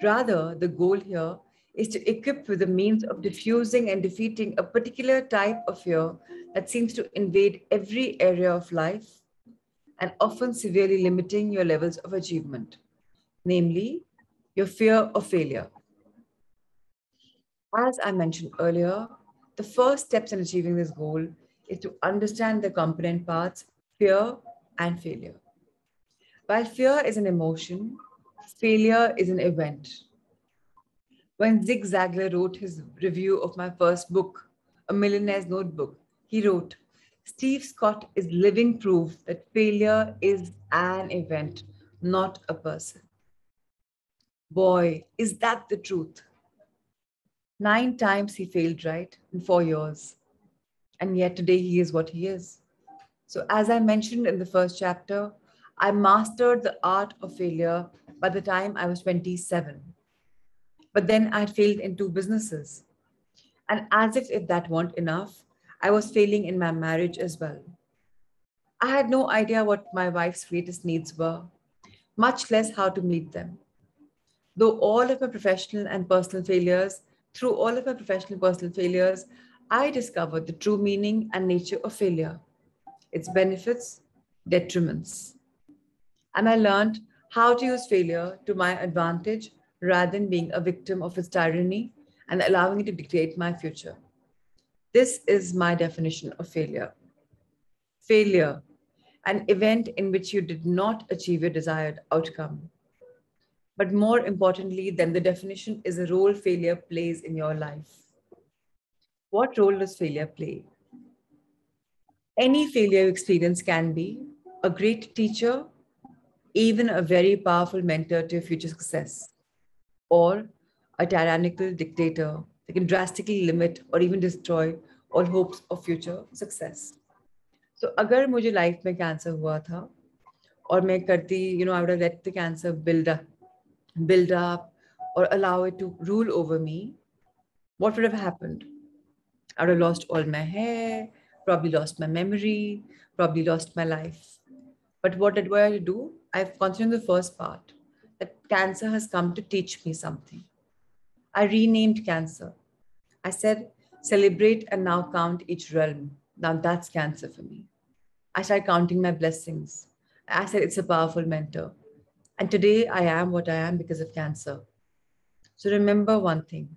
Rather, the goal here is to equip with the means of diffusing and defeating a particular type of fear that seems to invade every area of life and often severely limiting your levels of achievement, namely your fear of failure. As I mentioned earlier, the first steps in achieving this goal is to understand the component parts, fear and failure. While fear is an emotion, failure is an event. When Zig Ziglar wrote his review of my first book, A Millionaire's Notebook, he wrote, Steve Scott is living proof that failure is an event, not a person. Boy, is that the truth. 9 times he failed, right, in 4 years. And yet today he is what he is. So as I mentioned in the first chapter, I mastered the art of failure by the time I was 27. But then I had failed in 2 businesses. And as if that weren't enough, I was failing in my marriage as well. I had no idea what my wife's greatest needs were, much less how to meet them. Through all of my professional and personal failures, I discovered the true meaning and nature of failure, its benefits, detriments. And I learned how to use failure to my advantage rather than being a victim of its tyranny and allowing it to dictate my future. This is my definition of failure. Failure, an event in which you did not achieve your desired outcome. But more importantly than the definition is a role failure plays in your life. What role does failure play? Any failure experience can be a great teacher, even a very powerful mentor to your future success, or a tyrannical dictator that can drastically limit or even destroy all hopes of future success. So अगर मुझे life में cancer हुआ था और मैं करती, I would have let the cancer build up or allow it to rule over me, what would have happened? I would have lost all my hair, probably lost my memory, probably lost my life. But what did I do? I've continued the first part, that cancer has come to teach me something. I renamed cancer. I said, celebrate and now count each realm. Now that's cancer for me. I started counting my blessings. I said, it's a powerful mentor. And today I am what I am because of cancer. So remember one thing,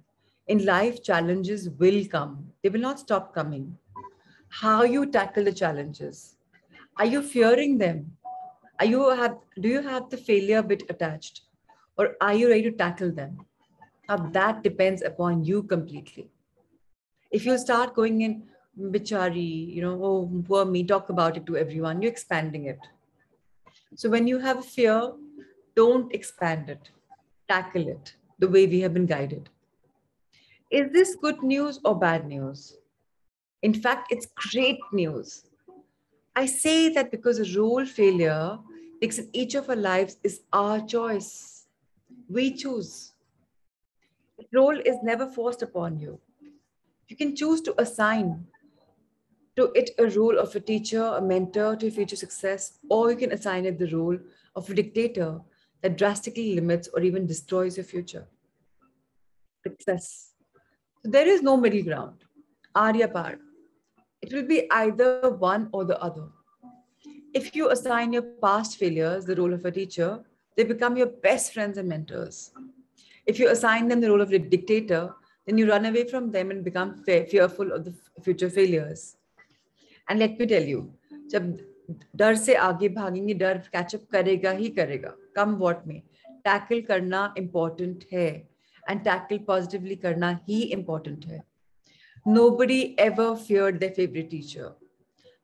in life, challenges will come. They will not stop coming. How you tackle the challenges? Are you fearing them? Do you have the failure bit attached? Or are you ready to tackle them? Now that depends upon you completely. If you start going in, bichari, oh, poor me, talk about it to everyone, you're expanding it. So when you have fear, don't expand it. Tackle it the way we have been guided. Is this good news or bad news? In fact, it's great news. I say that because a role failure takes in each of our lives is our choice. We choose. The role is never forced upon you. You can choose to assign to it a role of a teacher, a mentor to your future success, or you can assign it the role of a dictator that drastically limits or even destroys your future success. So there is no middle ground. Arya Par. It will be either one or the other. If you assign your past failures the role of a teacher, they become your best friends and mentors. If you assign them the role of a dictator, then you run away from them and become fearful of the future failures. And let me tell you, जब डर से आगे भागेंगे, डर catch up करेगा ही करेगा, come what में tackle करना इम्पोर्टेंट है एंड टैकल पॉजिटिवली करना ही इम्पोर्टेंट है. Nobody ever feared their favorite teacher,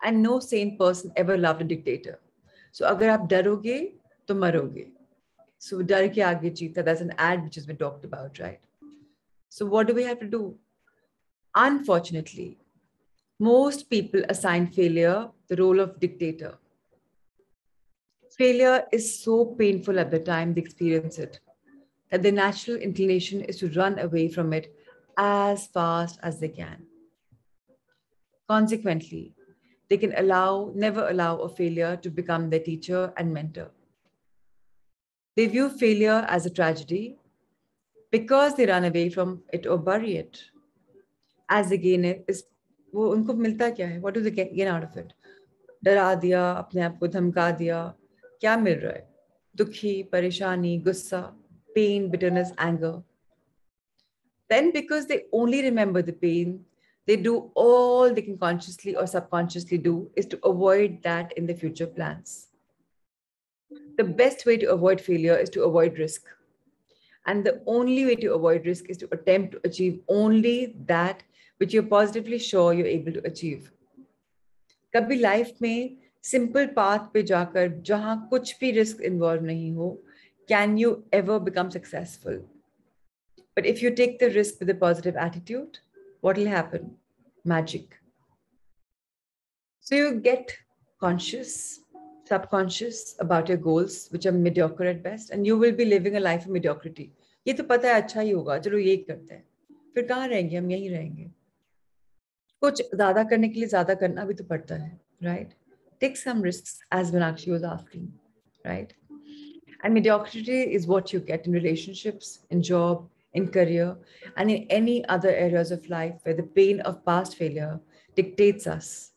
and no sane person ever loved a dictator. So अगर आप डरोगे तो मरोगे. So डर के आगे जीता, that's an ad which has been talked about, right? So what do we have to do? Unfortunately, most people assign failure the role of dictator. Failure is so painful at the time they experience it that their natural inclination is to run away from it as fast as they can. Consequently, they can never allow a failure to become their teacher and mentor. They view failure as a tragedy because they run away from it or bury it. As they gain it, वो उनको मिलता क्या है? What do they gain out of it? डरा दिया, अपने आप को धमका दिया, क्या मिल रहा है? दुखी, परेशानी, गुस्सा, pain, bitterness, anger. Then because they only remember the pain, they do all they can consciously or subconsciously do is to avoid that in their future plans. The best way to avoid failure is to avoid risk. And the only way to avoid risk is to attempt to achieve only that which you're positively sure you're able to achieve. कभी life में simple path पे जाकर जहां कुछ भी risk involve नहीं हो, can you ever become successful? But if you take the risk with a positive attitude, what will happen? Magic. So you get conscious, subconscious about your goals, which are mediocre at best, and you will be living a life of mediocrity. ये तो पता है अच्छा ही होगा, चलो यही करते हैं. फिर कहाँ रहेंगे हम? यहीं रहेंगे. कुछ ज़्यादा करने के लिए ज़्यादा करना भी तो पड़ता है, right? Take some risks, as Meenakshi was asking, right? And mediocrity is what you get in relationships, in job, in career, and in any other areas of life where the pain of past failure dictates us.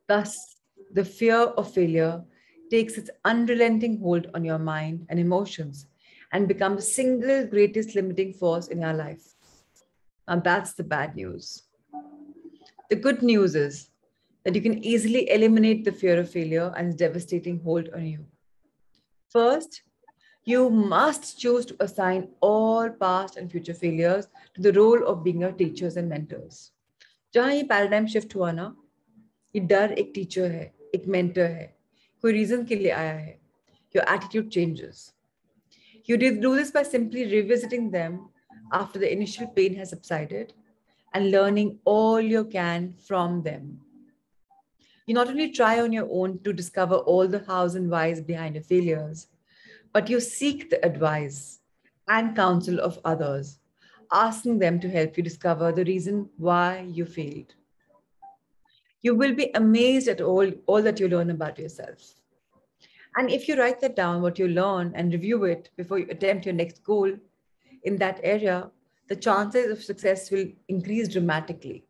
Thus, the fear of failure takes its unrelenting hold on your mind and emotions and becomes the single greatest limiting force in your life. Now, that's the bad news. The good news is that you can easily eliminate the fear of failure and its devastating hold on you. First, you must choose to assign all past and future failures to the role of being your teachers and mentors. जहाँ ये paradigm shift हुआ ना, ये डर एक teacher है, एक mentor है, कोई reason के लिए आया है. Your attitude changes. You do this by simply revisiting them after the initial pain has subsided and learning all you can from them. You not only try on your own to discover all the hows and whys behind your failures, but you seek the advice and counsel of others, asking them to help you discover the reason why you failed. You will be amazed at all that you learn about yourself. And if you write that down, what you learn, and review it before you attempt your next goal in that area, the chances of success will increase dramatically.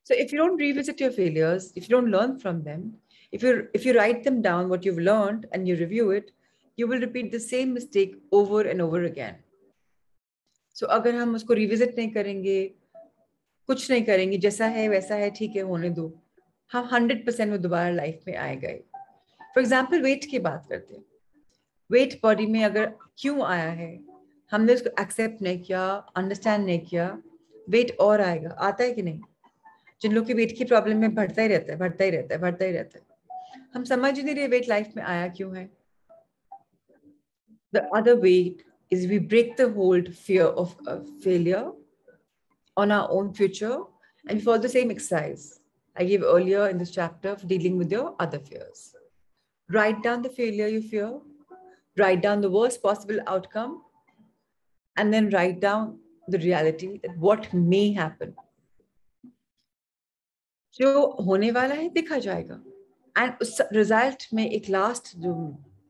So if you don't revisit your failures, if you don't learn from them, if you write them down, what you've learned, and you review it, you will repeat the same mistake over and over again. So अगर हम उसको revisit नहीं करेंगे, कुछ नहीं करेंगे, जैसा है वैसा है, ठीक है होने दो, हम 100% वो दोबारा लाइफ में आएगा. For example, weight की बात करते हैं. Weight body में अगर क्यों आया है, हमने उसको एक्सेप्ट नहीं किया, अंडरस्टैंड नहीं किया, वेट और आएगा, आता है कि नहीं? जिन लोग की वेट की प्रॉब्लम में बढ़ता ही रहता है, बढ़ता ही रहता है, बढ़ता ही रहता है, हम समझ ही नहीं रहे वेट लाइफ में आया क्यों है. The other way is we break the hold fear of failure on our own future and we follow the same exercise I gave earlier in this chapter of dealing with your other fears. Write down the failure you fear, write down the worst possible outcome, and then write down the reality that what may happen. जो होने वाला है दिखा जाएगा. And उस result में एक last जो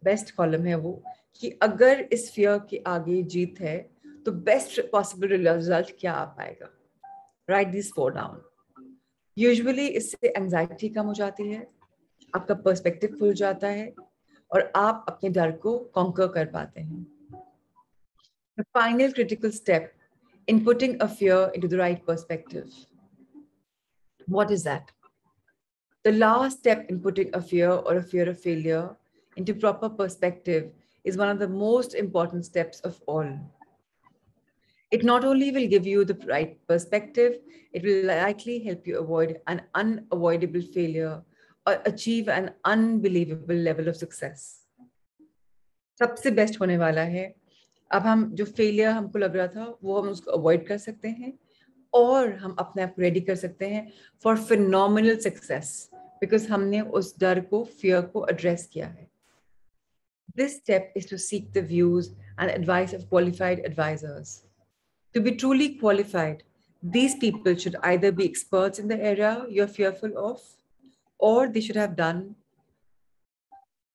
बेस्ट कॉलम है वो कि अगर इस फियर के आगे जीत है तो बेस्ट पॉसिबल रिजल्ट क्या आ पाएगा. Right this 4 down. यूजुअली इससे एंजाइटी कम हो जाती है, आपका पर्सपेक्टिव खुल जाता है और आप अपने डर को कॉन्कर कर पाते हैं. The final critical step in putting a fear into the right perspective. What is that? The last step in putting a fear or a fear of failure into proper perspective is one of the most important steps of all. It not only will give you the right perspective, it will likely help you avoid an unavoidable failure or achieve an unbelievable level of success. सबसे best होने वाला है, अब हम जो failure हमको लग रहा था वो हम उसको अवॉइड कर सकते हैं और हम अपने आप को रेडी कर सकते हैं फॉर फिनोमिनल सक्सेस बिकॉज हमने उस डर को, फियर को एड्रेस किया है. This step is to seek the views and advice of qualified advisors. To be truly qualified, these people should either be experts in the area you're fearful of, or they should have done.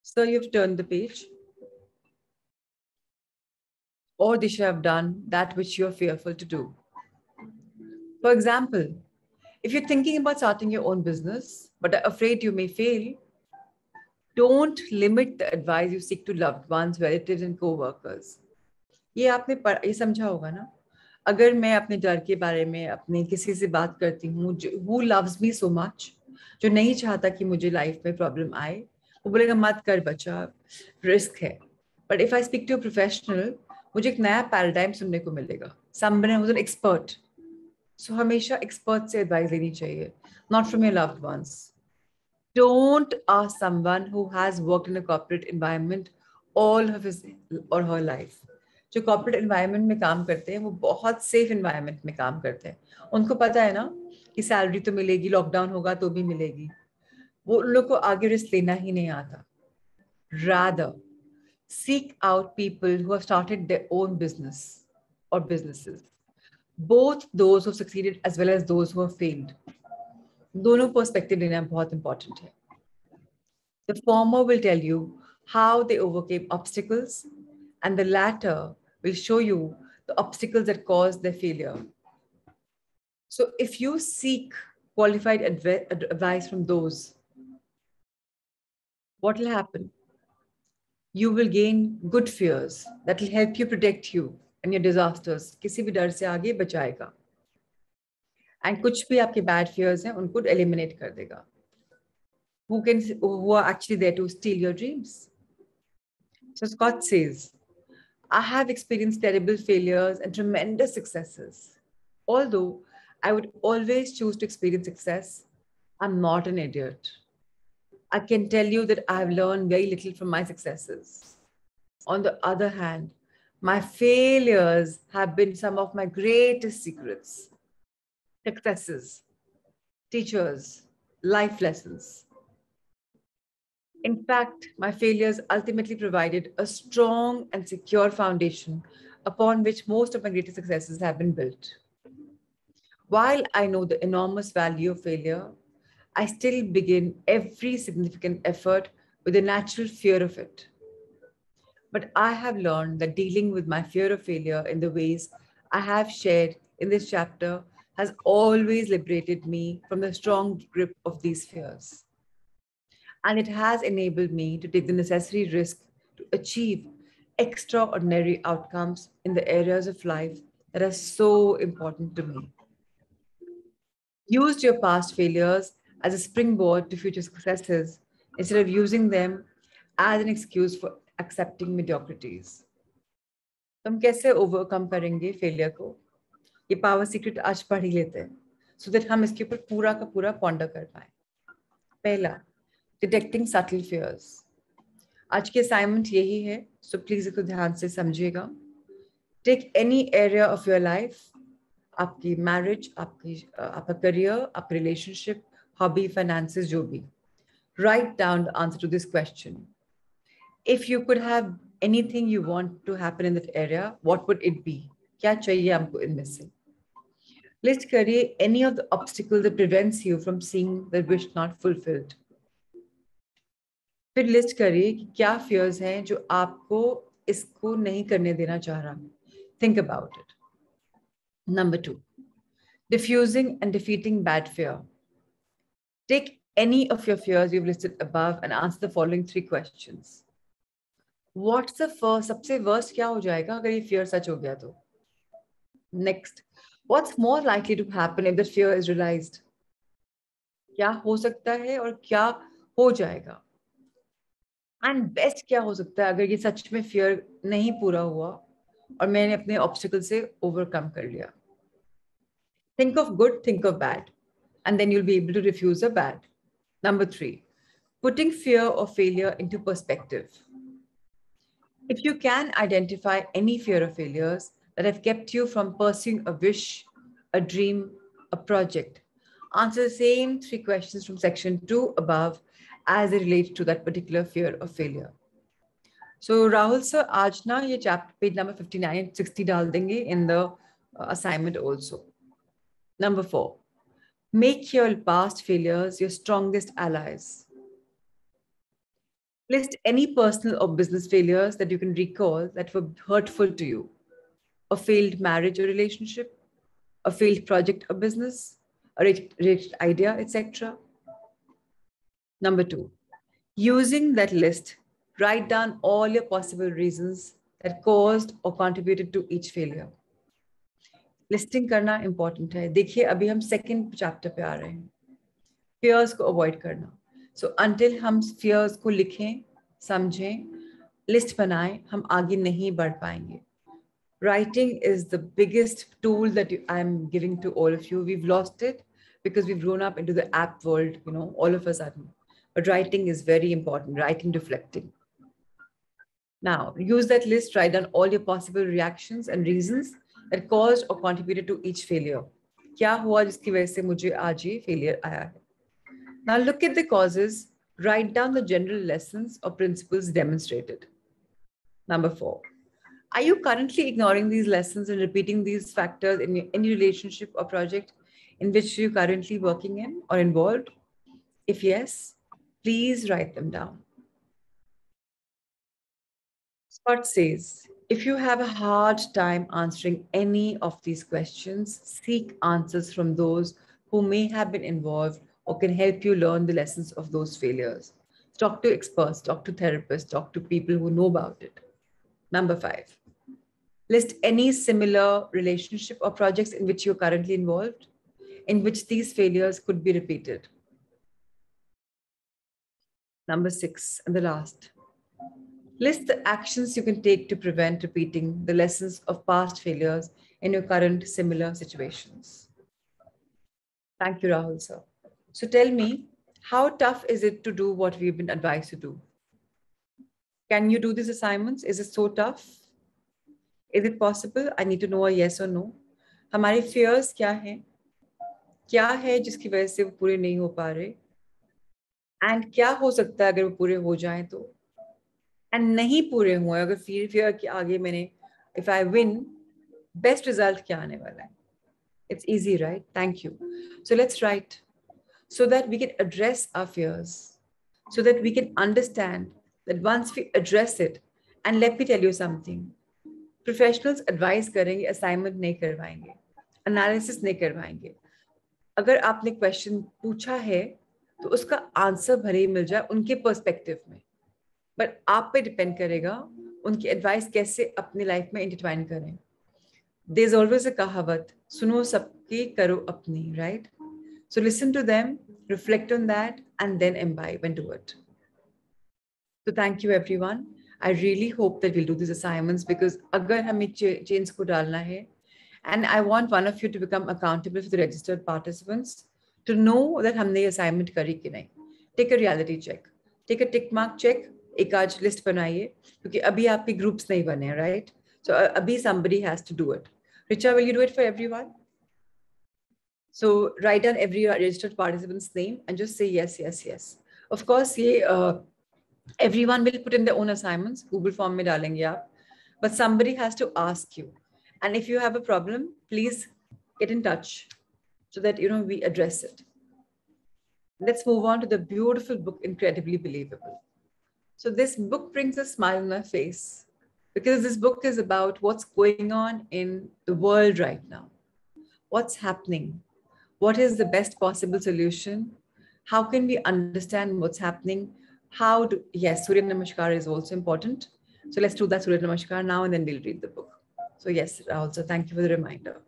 So you've turned the page. Or they should have done that which you're fearful to do. For example, if you're thinking about starting your own business, but are afraid you may fail, don't limit the advice you seek to loved ones, relatives, and co-workers. ये आपने ये समझा होगा ना. अगर मैं अपने डर के बारे में अपने किसी से बात करती हूँ who loves me so much, जो नहीं चाहता कि मुझे लाइफ में प्रॉब्लम आए, वो बोलेगा मत कर बच्चा, रिस्क है. But if I speak to a professional, मुझे एक नया पैराडाइम सुनने को मिलेगा. Someone who's an expert. So हमेशा एक्सपर्ट से एडवाइस लेनी चाहिए, not from your loved ones. Don't ask someone who has worked in a corporate environment all of his or her life. जो कॉर्पोरेट एनवायरनमेंट में काम करते हैं वो बहुत सेफ एनवायरनमेंट में काम करते हैं. उनको पता है ना कि सैलरी तो मिलेगी, लॉकडाउन होगा तो भी मिलेगी. वो उन लोग को आगे रिस्क लेना ही नहीं आता. Rather, seek out people who have started their own business or businesses. Both those who have succeeded as well as those who have failed. दोनों पर्सपेक्टिव लेना बहुत इंपॉर्टेंट है. The former will tell you how they overcame obstacles, and the latter will show you the obstacles that caused their failure. So if you seek qualified advice from those, what will happen? You will gain good fears that will help you protect you and your disasters. किसी भी डर से आगे बचाएगा. And कुछ भी आपके bad fears हैं उनको eliminate कर देगा. Who are actually there to steal your dreams. So Scott says, I have experienced terrible failures and tremendous successes. Although I would always choose to experience success, I'm not an idiot. I can tell you that I have learned very little from my successes. On the other hand, my failures have been some of my greatest secrets, successes, teachers, life lessons. In fact, my failures ultimately provided a strong and secure foundation upon which most of my greatest successes have been built. While I know the enormous value of failure, I still begin every significant effort with a natural fear of it. But I have learned that dealing with my fear of failure in the ways I have shared in this chapter has always liberated me from the strong grip of these fears. And it has enabled me to take the necessary risk to achieve extraordinary outcomes in the areas of life that are so important to me. Use your past failures as a springboard to future successes instead of using them as an excuse for accepting mediocrities. तो हम कैसे overcome करेंगे failure को? ये power secret आज पढ़ ही लेते हैं सो दैट हम इसके ऊपर पूरा का पूरा पॉन्डर कर पाए। पहला, डिटेक्टिंग सटल फियर्स। आज की असाइनमेंट यही है, सो प्लीज इसको ध्यान से समझिएगा। Take any area of your life, आपकी मैरिज, आपका करियर, आपका रिलेशनशिप, हॉबी, फाइनेंसेस, जो भी। Write down the answer to this question. If you could have anything you want to happen in that area, what would it be? क्या चाहिए हमको इनमें से? List करिए any of the obstacles that prevents you from seeing the wish not fulfilled. फिर list करिए कि क्या fears हैं जो आपको इसको नहीं करने देना चाह रहा. Think about it. Number 2, diffusing and defeating bad fear. Take any of your fears you've listed above and answer the following 3 questions. What's the first, सबसे worst क्या हो जाएगा अगर ये fear सच हो गया तो? Next, what's more likely to happen if that fear is realized? क्या हो सकता है और क्या हो जाएगा? And best क्या हो सकता है अगर ये सच में fear नहीं पूरा हुआ और मैंने अपने obstacle से overcome कर लिया? Think of good, think of bad, and then you'll be able to refuse the bad. Number 3, putting fear or failure into perspective. If you can identify any fear or failures that have kept you from pursuing a wish, a dream, a project, answer the same 3 questions from section 2 above as they relate to that particular fear or failure. So Rahul sir, आज ना ये chapter page number 59 and 60 डाल देंगे in the assignment also. Number 4, make your past failures your strongest allies. List any personal or business failures that you can recall that were hurtful to you. A failed marriage or relationship, a failed project or business, a rejected idea, etc. Number 2, using that list, write down all your possible reasons that caused or contributed to each failure. Listing करना important है. देखिए अभी हम second chapter पे आ रहे हैं. Fears को avoid करना. So until हम fears को लिखें, समझें, list बनाएं, हम आगे नहीं बढ़ पाएंगे. Writing is the biggest tool that I'm giving to all of you. We've lost it because we've grown up into the app world, you know, all of a sudden. But writing is very important, writing, reflecting. Now, use that list, write down all your possible reactions and reasons that caused or contributed to each failure. क्या हुआ जिसकी वजह से मुझे आज ये failure आया है? Now look at the causes, write down the general lessons or principles demonstrated. Number 4, are you currently ignoring these lessons and repeating these factors in any relationship or project in which you're currently working in or involved? If yes, please write them down. Scott says, if you have a hard time answering any of these questions, seek answers from those who may have been involved or can help you learn the lessons of those failures. Talk to experts, talk to therapists, talk to people who know about it. Number 5, list any similar relationship or projects in which you're currently involved, in which these failures could be repeated. Number 6, and the last, list the actions you can take to prevent repeating the lessons of past failures in your current similar situations. Thank you, Rahul sir. So tell me, how tough is it to do what we've been advised to do? Can you do these assignments? Is it so tough? Is it possible? I need to know a yes or no. हमारे fears क्या हैं? क्या है जिसकी वजह से वो पूरे नहीं हो पा रहे? And क्या हो सकता है अगर वो पूरे हो जाएं तो? And नहीं पूरे हुए अगर fear के आगे मैंने, if I win, best result क्या आने वाला है? It's easy, right? Thank you. So let's write so that we can address our fears, so that we can understand that once we address it, and let me tell you something, professionals advise करेंगे, assignment नहीं करवाएंगे, analysis नहीं करवाएंगे. अगर आपने question पूछा है तो उसका आंसर भले ही मिल जाए उनके perspective में, but आप पे depend करेगा उनकी advice कैसे अपनी life में intertwine करें. There's always a कहावत, सुनो सबकी करो अपनी, right? So listen to them, reflect on that, and then imbibe and do it. So thank you, everyone. I really hope that we'll do these assignments because agar hame change ko dalna hai, and I want one of you to become accountable for the registered participants to know that हमने assignment करी कि नहीं. Take a reality check. Take a tick mark check. एक आज list बनाइए क्योंकि अभी आपके groups नहीं बने, right? So abhi somebody has to do it. Richa, will you do it for everyone? So write down every registered participant's name and just say yes, yes, yes. Of course, everyone will put in their own assignments. Google form में डालेंगे आप. But somebody has to ask you. And if you have a problem, please get in touch so that we address it. Let's move on to the beautiful book, Incredibly Believable. So this book brings a smile on my face because this book is about what's going on in the world right now. What's happening? What is the best possible solution? How can we understand what's happening? Yes, Surya Namaskar is also important. So let's do that Surya Namaskar now and then we'll read the book. So yes, also thank you for the reminder.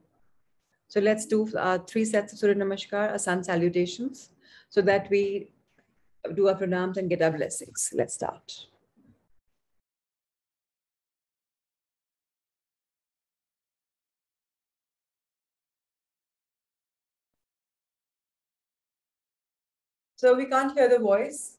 So let's do 3 sets of Surya Namaskar, Sun Salutations, so that we do our pranams and get our blessings. Let's start. So we can't hear the voice.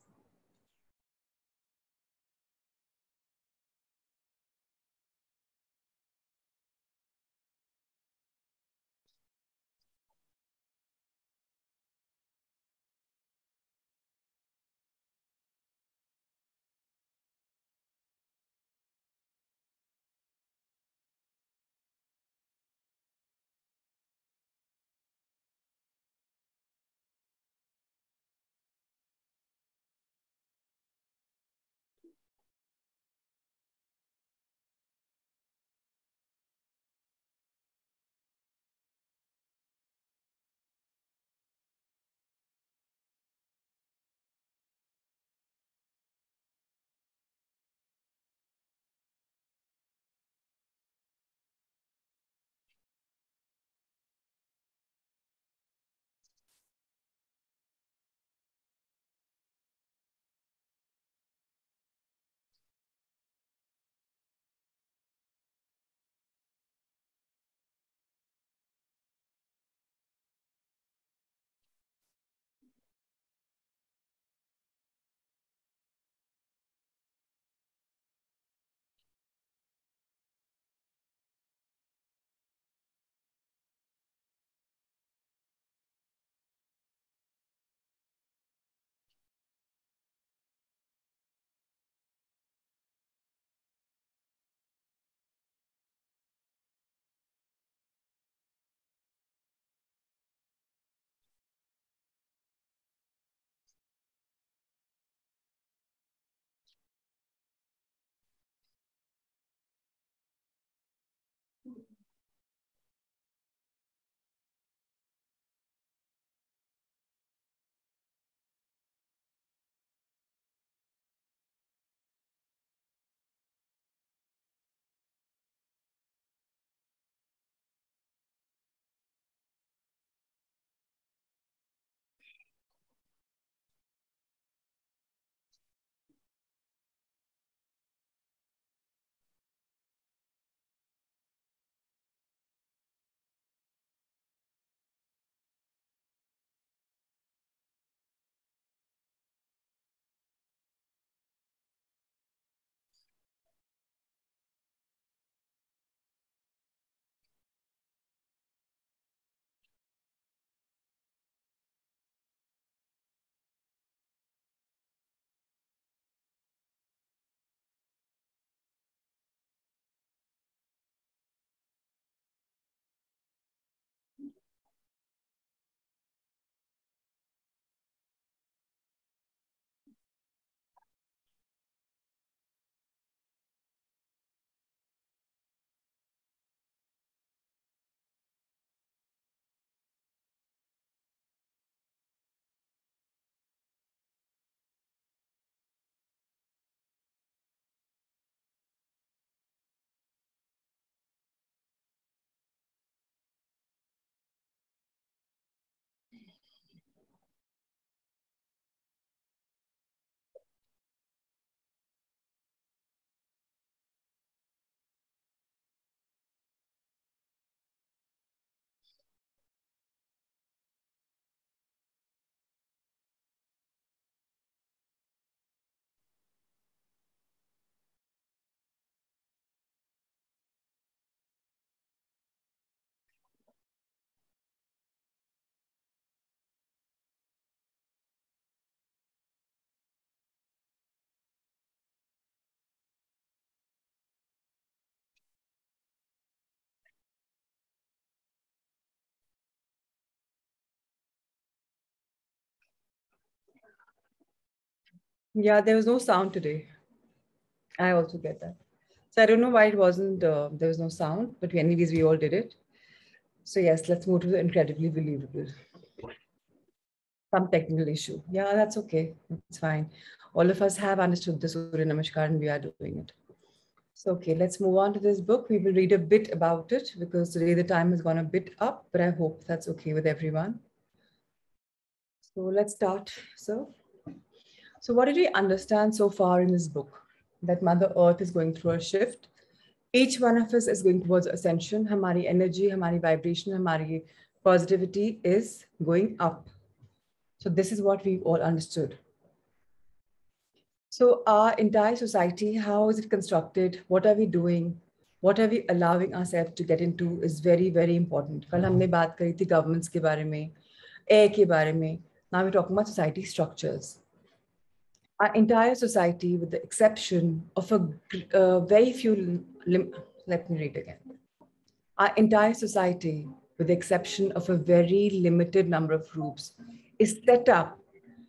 Yeah, there was no sound today. I also get that. So I don't know why it wasn't, there was no sound, but anyways, we all did it. So yes, let's move to the incredibly believable. Some technical issue. Yeah, that's okay. It's fine. All of us have understood the Surya Namaskar and we are doing it. So, okay, let's move on to this book. We will read a bit about it because today the time has gone a bit up, but I hope that's okay with everyone. So let's start. So what did we understand so far in this book? That Mother Earth is going through a shift. Each one of us is going towards ascension. Hamari energy, hamari vibration, hamari positivity is going up. So this is what we've all understood. So our entire society, how is it constructed? What are we doing? What are we allowing ourselves to get into is very, very important. कल हमने बात करी थी governments के बारे में, air के बारे में. Now we're talking about society structures. Our entire society, with the exception of a very few, let me read again. Our entire society, with the exception of a very limited number of groups, is set up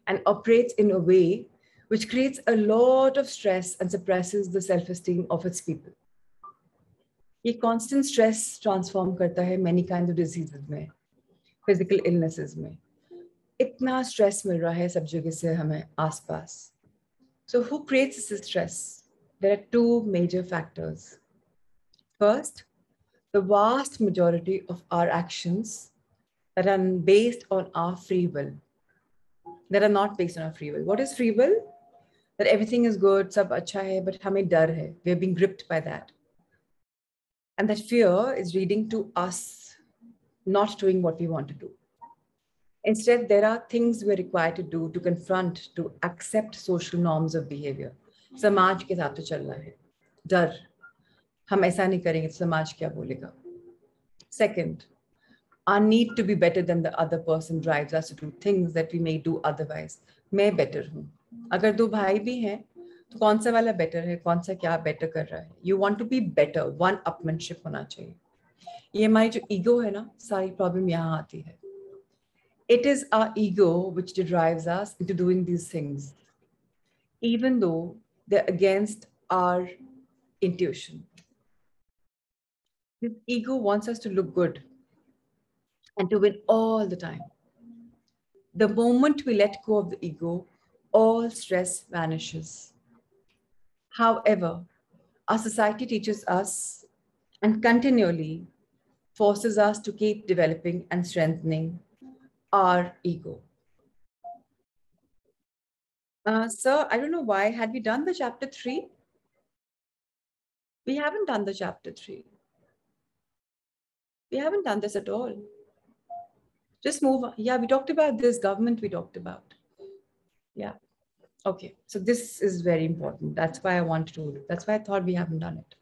and operates in a way which creates a lot of stress and suppresses the self-esteem of its people. ये constant stress transform करता है many kinds of diseases में, physical illnesses में. इतना stress मिल रहा है सब जगह से हमें आसपास. So who creates this stress? There are two major factors. First, the vast majority of our actions that are based on our free will, that are not based on our free will. What is free will? That everything is good, sab acha hai, but hame dar hai. We're being gripped by that. And that fear is leading to us not doing what we want to do. Instead, there are things we're required to do to confront, to accept social norms of behavior. समाज के साथ तो चलना है. डर. हम ऐसा नहीं करेंगे तो समाज क्या बोलेगा? Second, our need to be better than the other person drives us to do things that we may do otherwise. मैं better हूँ. अगर दो भाई भी हैं, तो कौन सा वाला better है, कौन सा क्या better कर रहा है? You want to be better. One upmanship होना चाहिए. ये हमारी जो ego है ना, सारी problem यहाँ आती है. It is our ego which drives us into doing these things, even though they're against our intuition. This ego wants us to look good and to win all the time. The moment we let go of the ego, all stress vanishes. However, our society teaches us and continually forces us to keep developing and strengthening our ego. Sir, I don't know why. Had we done the chapter 3? We haven't done the chapter 3. We haven't done this at all. Just move on. Yeah, we talked about this government we talked about. Yeah. Okay. So this is very important. That's why I wanted to, that's why I thought we haven't done it.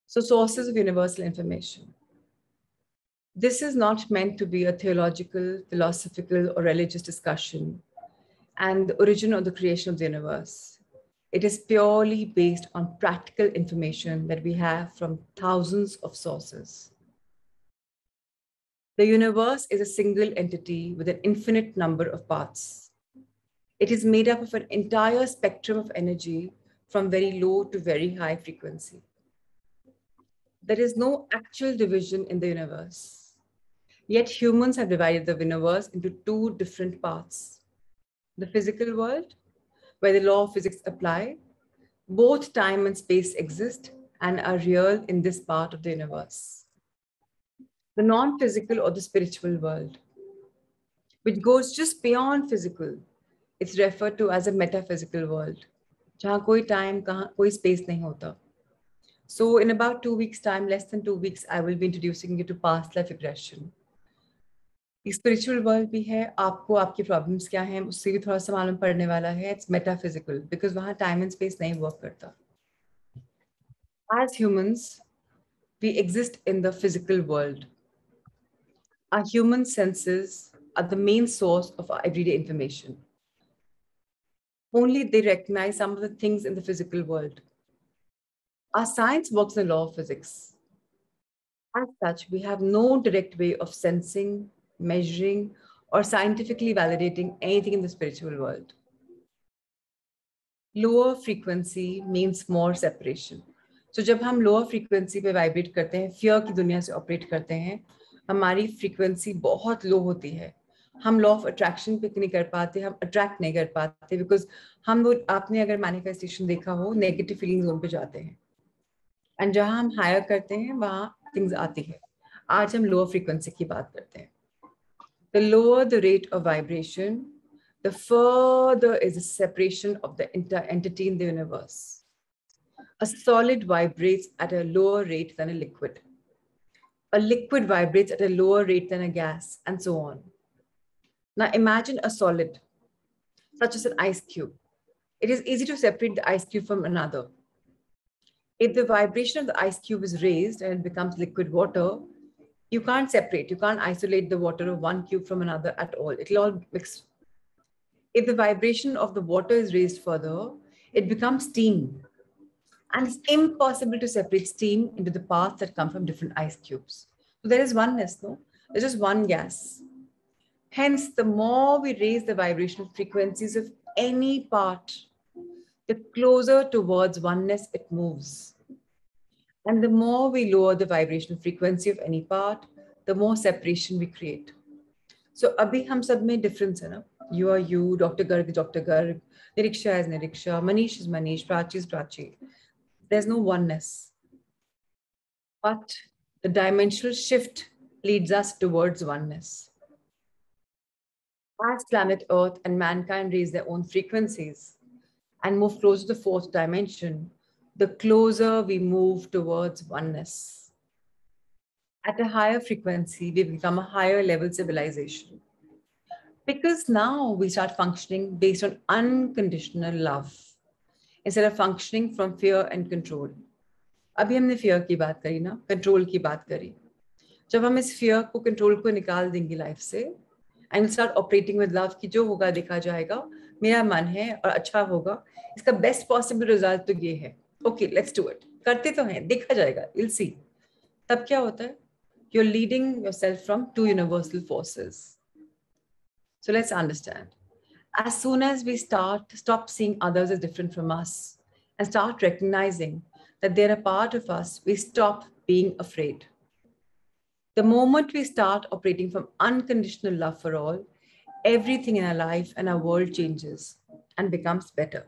So sources of universal information. This is not meant to be a theological, philosophical, or religious discussion and the origin or the creation of the universe. It is purely based on practical information that we have from thousands of sources. The universe is a single entity with an infinite number of parts. It is made up of an entire spectrum of energy from very low to very high frequency. There is no actual division in the universe. Yet humans have divided the universe into two different parts. The physical world, where the law of physics apply, both time and space exist and are real in this part of the universe. The non-physical or the spiritual world, which goes just beyond physical, it's referred to as a metaphysical world, जहाँ कोई time, कोई space नहीं होता. So in about 2 weeks' time, less than 2 weeks, I will be introducing you to past life regression. Spiritual world भी है, आपको आपकी problems क्या हैं, उससे भी थोड़ा सा मालूम पड़ने वाला है. It's metaphysical because वहाँ time and space नहीं work करता. As humans, we exist in the physical world. Our human senses are the main source of our everyday information. Only they recognize some of the things in the physical world. Our science works in the law of physics. As such, we have no direct way of sensing, measuring, or scientifically validating anything in the spiritual world. Lower frequency means more separation. So जब हम lower frequency पे vibrate करते हैं, fear की दुनिया से operate करते हैं, हमारी frequency बहुत low होती है. हम law of attraction pick नहीं कर पाते, हम attract नहीं कर पाते, because हम लोग, आपने अगर manifestation देखा हो, negative feeling zone पे जाते हैं. And जहाँ हम higher करते हैं, वहाँ things आती है. आज हम lower frequency की बात करते हैं. The lower the rate of vibration, the further is the separation of the entity in the universe. A solid vibrates at a lower rate than a liquid. A liquid vibrates at a lower rate than a gas, and so on. Now imagine a solid, such as an ice cube. It is easy to separate the ice cube from another. If the vibration of the ice cube is raised and it becomes liquid water, you can't separate, you can't isolate the water of one cube from another at all. It'll all mix. If the vibration of the water is raised further, it becomes steam. And it's impossible to separate steam into the parts that come from different ice cubes. So there is oneness, no? There's just one gas. Hence, the more we raise the vibrational frequencies of any part, the closer towards oneness it moves. And the more we lower the vibrational frequency of any part, the more separation we create. So, abhi hum sab mein difference hai na? You are you, Dr. Garg is Dr. Garg, Niriksha is Niriksha, Manish is Manish, Prachi is Prachi. There's no oneness. But the dimensional shift leads us towards oneness. As planet Earth and mankind raise their own frequencies and move closer to the fourth dimension, the closer we move towards oneness. At a higher frequency, we become a higher level civilization. Because now we start functioning based on unconditional love instead of functioning from fear and control. अभी हमने fear की बात करी ना, control की बात करी. जब हम इस fear को, control को निकाल देंगे life से, and we'll start operating with love कि जो होगा देखा जाएगा, मेरा मन है और अच्छा होगा, इसका best possible result तो ये है. Okay, let's do it. करते तो हैं, देखा जाएगा, we'll see. तब क्या होता है? You're leading yourself from two universal forces. So let's understand. As soon as we stop seeing others as different from us and start recognizing that they're a part of us, we stop being afraid. The moment we start operating from unconditional love for all, everything in our life and our world changes and becomes better.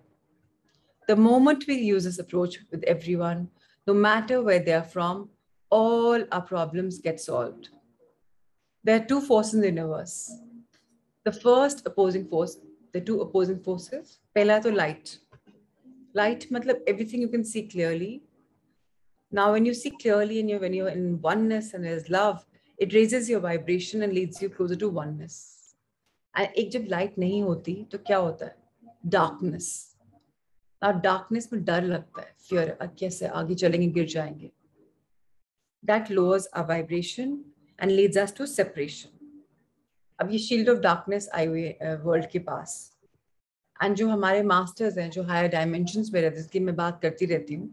The moment we use this approach with everyone, no matter where they are from, all our problems get solved. There are two forces in the universe. The first opposing force, the two opposing forces, pehla to light. Light matlab everything you can see clearly. Now, when you see clearly and when you're in oneness and there's love, it raises your vibration and leads you closer to oneness. And एक जब light नहीं होती, तो क्या होता है? Darkness. Now, darkness में डर लगता है, fear, कैसे आगे चलेंगे, गिर जाएंगे. That lowers our vibration and leads us to separation. अब ये शील्ड ऑफ डार्कनेस आई हुई है वर्ल्ड के पास, एंड जो हमारे मास्टर्स हैं जो हायर डायमेंशंस में रहते हैं, जिसकी मैं बात करती रहती हूँ,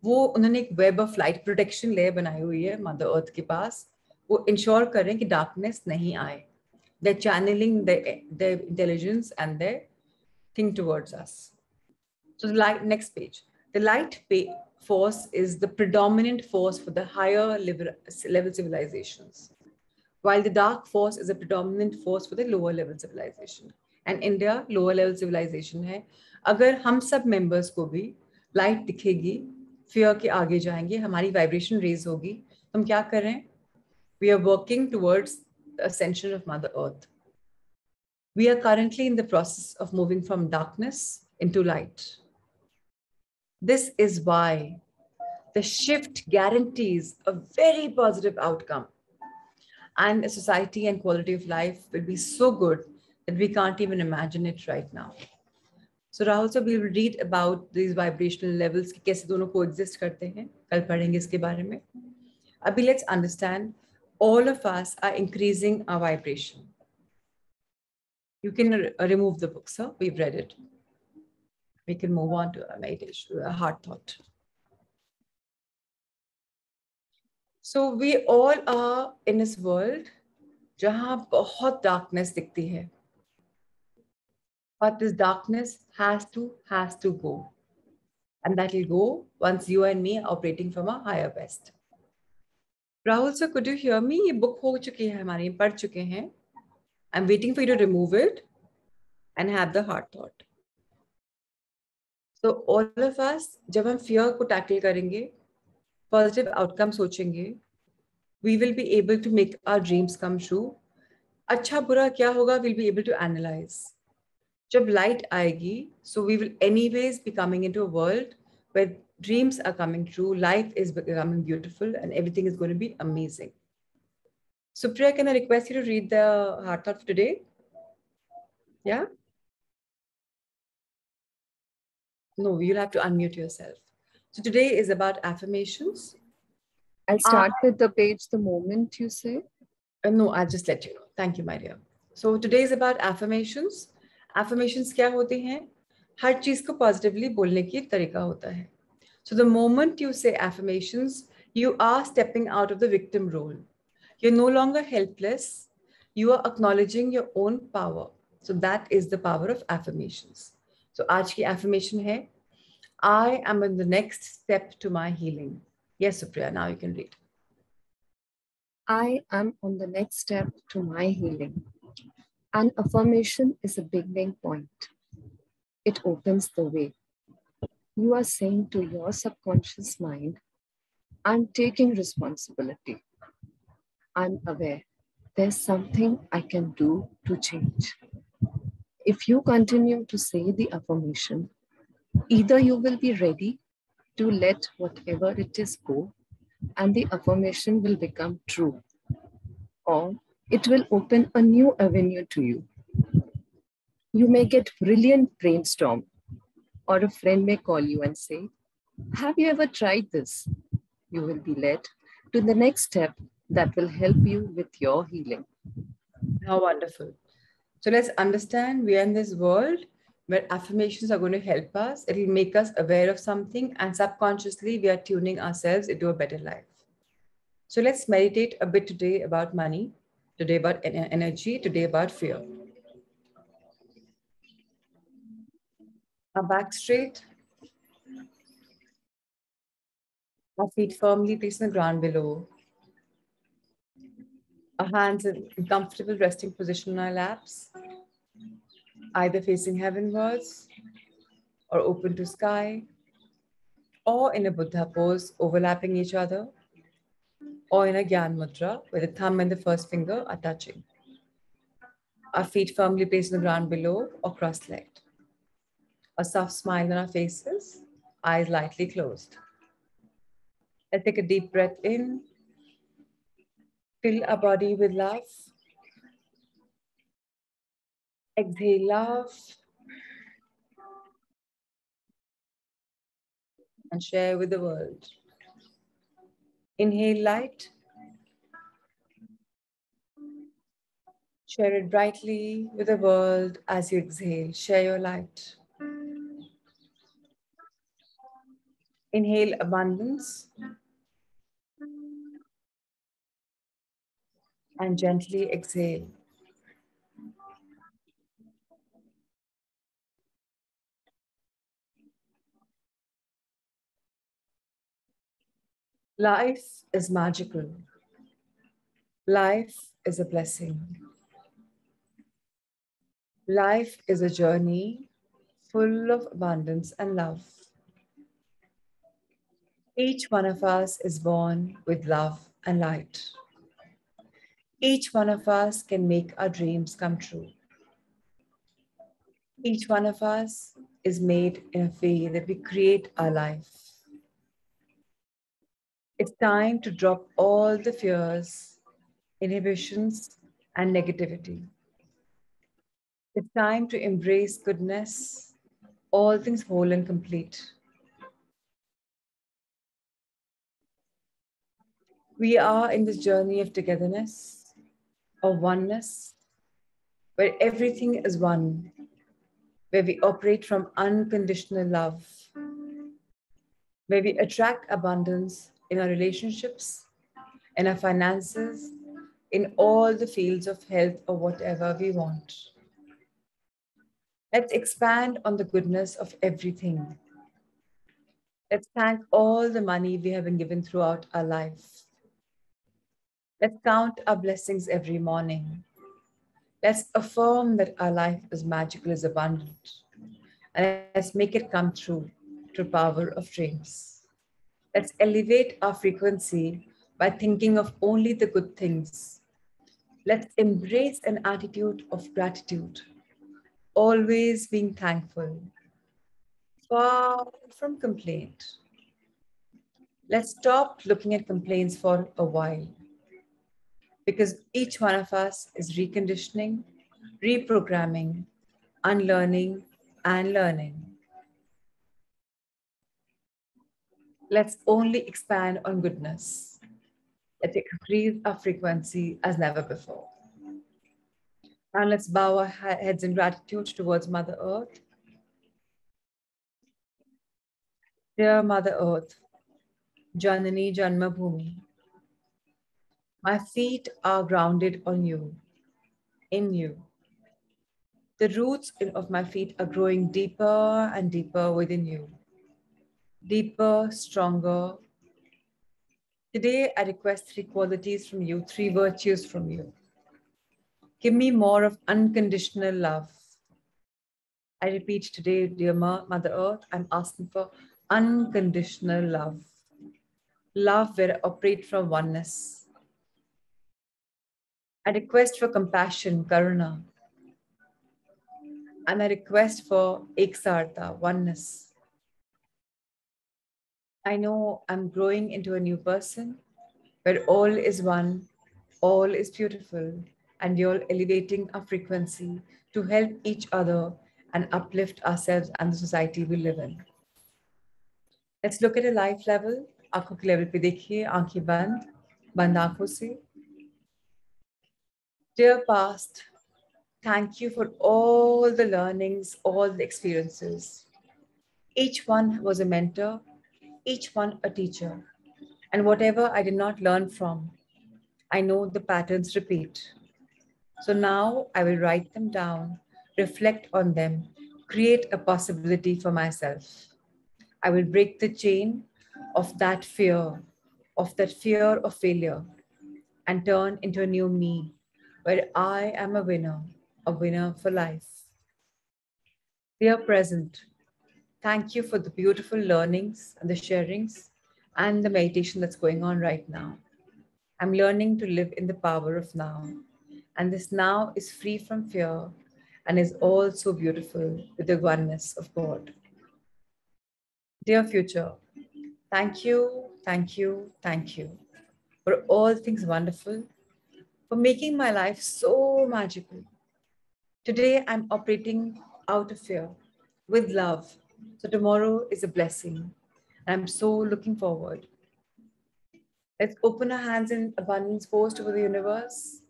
वो उन्होंने एक web of light protection layer बनाई हुई है मदर अर्थ के पास. वो इंश्योर करें कि डार्कनेस नहीं आए. They channelling the intelligence and the thing towards us. So light, next page. The light force is the predominant force for the higher level civilizations, while the dark force is a predominant force for the lower level civilization. And India lower level civilization है. अगर हम सब members को भी light दिखेगी, fear के आगे जाएंगे, हमारी vibration raise होगी, हम क्या कर रहे हैं? We are working towards the ascension of Mother Earth. We are currently in the process of moving from darkness into light. This is why the shift guarantees a very positive outcome. And a society and quality of life will be so good that we can't even imagine it right now. So Rahul sir, we will read about these vibrational levels कि कैसे दोनों coexist करते हैं. कल पढ़ेंगे इसके बारे में. अभी let's understand, all of us are increasing our vibration. You can remove the book, sir. We've read it. We can move on to a meditation, a heart thought. So we all are in this world जहाँ बहुत darkness दिखती है. But this darkness has to go. And that will go once you and me are operating from a higher best. Rahul sir, could you hear me? ये book हो चुकी है हमारी, पढ़ चुके हैं. I'm waiting for you to remove it and have the heart thought. So all of us, जब हम fear को tackle करेंगे, positive outcome सोचेंगे, we will be able to make our dreams come true. अच्छा बुरा क्या होगा, we'll be able to analyze. जब light आएगी, so we will anyways be coming into a world where dreams are coming true, life is becoming beautiful, and everything is going to be amazing. Supriya, can I request you to read the heart thought for today? Yeah? No, you'll have to unmute yourself. So today is about affirmations. I'll start with the page the moment you say. No, I'll just let you know. Thank you, my dear. So today is about affirmations. Affirmations क्या होते हैं? हर चीज को positively बोलने की तरीका होता है. So the moment you say affirmations, you are stepping out of the victim role. You're no longer helpless. You are acknowledging your own power. So that is the power of affirmations. So आज की affirmation है, I am in the next step to my healing. Yes, Supriya, now you can read. I am on the next step to my healing. An affirmation is a beginning point. It opens the way. You are saying to your subconscious mind, I'm taking responsibility. I'm aware there's something I can do to change. If you continue to say the affirmation, either you will be ready to let whatever it is go, and the affirmation will become true, or it will open a new avenue to you. You may get brilliant brainstorm, or a friend may call you and say, have you ever tried this? You will be led to the next step that will help you with your healing. How wonderful. So let's understand we are in this world where affirmations are going to help us. It will make us aware of something, and subconsciously we are tuning ourselves into a better life. So let's meditate a bit today about money, today about energy, today about fear. Our back straight. Our feet firmly placed on the ground below. Our hands in comfortable resting position on our laps, either facing heavenwards or open to sky, or in a Buddha pose overlapping each other, or in a Gyan Mudra where the thumb and the first finger are touching. Our feet firmly placed on the ground below or cross-legged. A soft smile on our faces, eyes lightly closed. Let's take a deep breath in. Fill our body with love. Exhale love. And share with the world. Inhale light. Share it brightly with the world as you exhale. Share your light. Inhale abundance. And gently exhale. Life is magical. Life is a blessing. Life is a journey full of abundance and love. Each one of us is born with love and light. Each one of us can make our dreams come true. Each one of us is made in a way that we create our life. It's time to drop all the fears, inhibitions, and negativity. It's time to embrace goodness, all things whole and complete. We are in this journey of togetherness, of oneness, where everything is one, where we operate from unconditional love, where we attract abundance in our relationships, in our finances, in all the fields of health or whatever we want. Let's expand on the goodness of everything. Let's thank all the money we have been given throughout our life. Let's count our blessings every morning. Let's affirm that our life is magical, is abundant. And let's make it come true through power of dreams. Let's elevate our frequency by thinking of only the good things. Let's embrace an attitude of gratitude, always being thankful, far from complaint. Let's stop looking at complaints for a while, because each one of us is reconditioning, reprogramming, unlearning, and learning. Let's only expand on goodness. Let's increase our frequency as never before. And let's bow our heads in gratitude towards Mother Earth. Dear Mother Earth, Janani Janma Bhumi, my feet are grounded on you, in you. The roots of my feet are growing deeper and deeper within you. Deeper, stronger. Today, I request 3 qualities from you, 3 virtues from you. Give me more of unconditional love. I repeat today, dear Mother Earth, I'm asking for unconditional love. Love where I operate from oneness. I request for compassion, karuna. And I request for eksarta, oneness. I know I'm growing into a new person where all is one, all is beautiful, and you're elevating our frequency to help each other and uplift ourselves and the society we live in. Let's look at a life level. आंखों के level पे देखिए, आंखें बंद आंखों से. Dear past, thank you for all the learnings, all the experiences. Each one was a mentor, each one a teacher. And whatever I did not learn from, I know the patterns repeat. So now I will write them down, reflect on them, create a possibility for myself. I will break the chain of that fear of failure, and turn into a new me, where I am a winner for life. Dear present, thank you for the beautiful learnings and the sharings and the meditation that's going on right now. I'm learning to live in the power of now. And this now is free from fear and is also beautiful with the oneness of God. Dear future, thank you, thank you, thank you for all things wonderful, for making my life so magical. Today, I'm operating out of fear with love. So tomorrow is a blessing. And I'm so looking forward. Let's open our hands in abundance pose to the universe.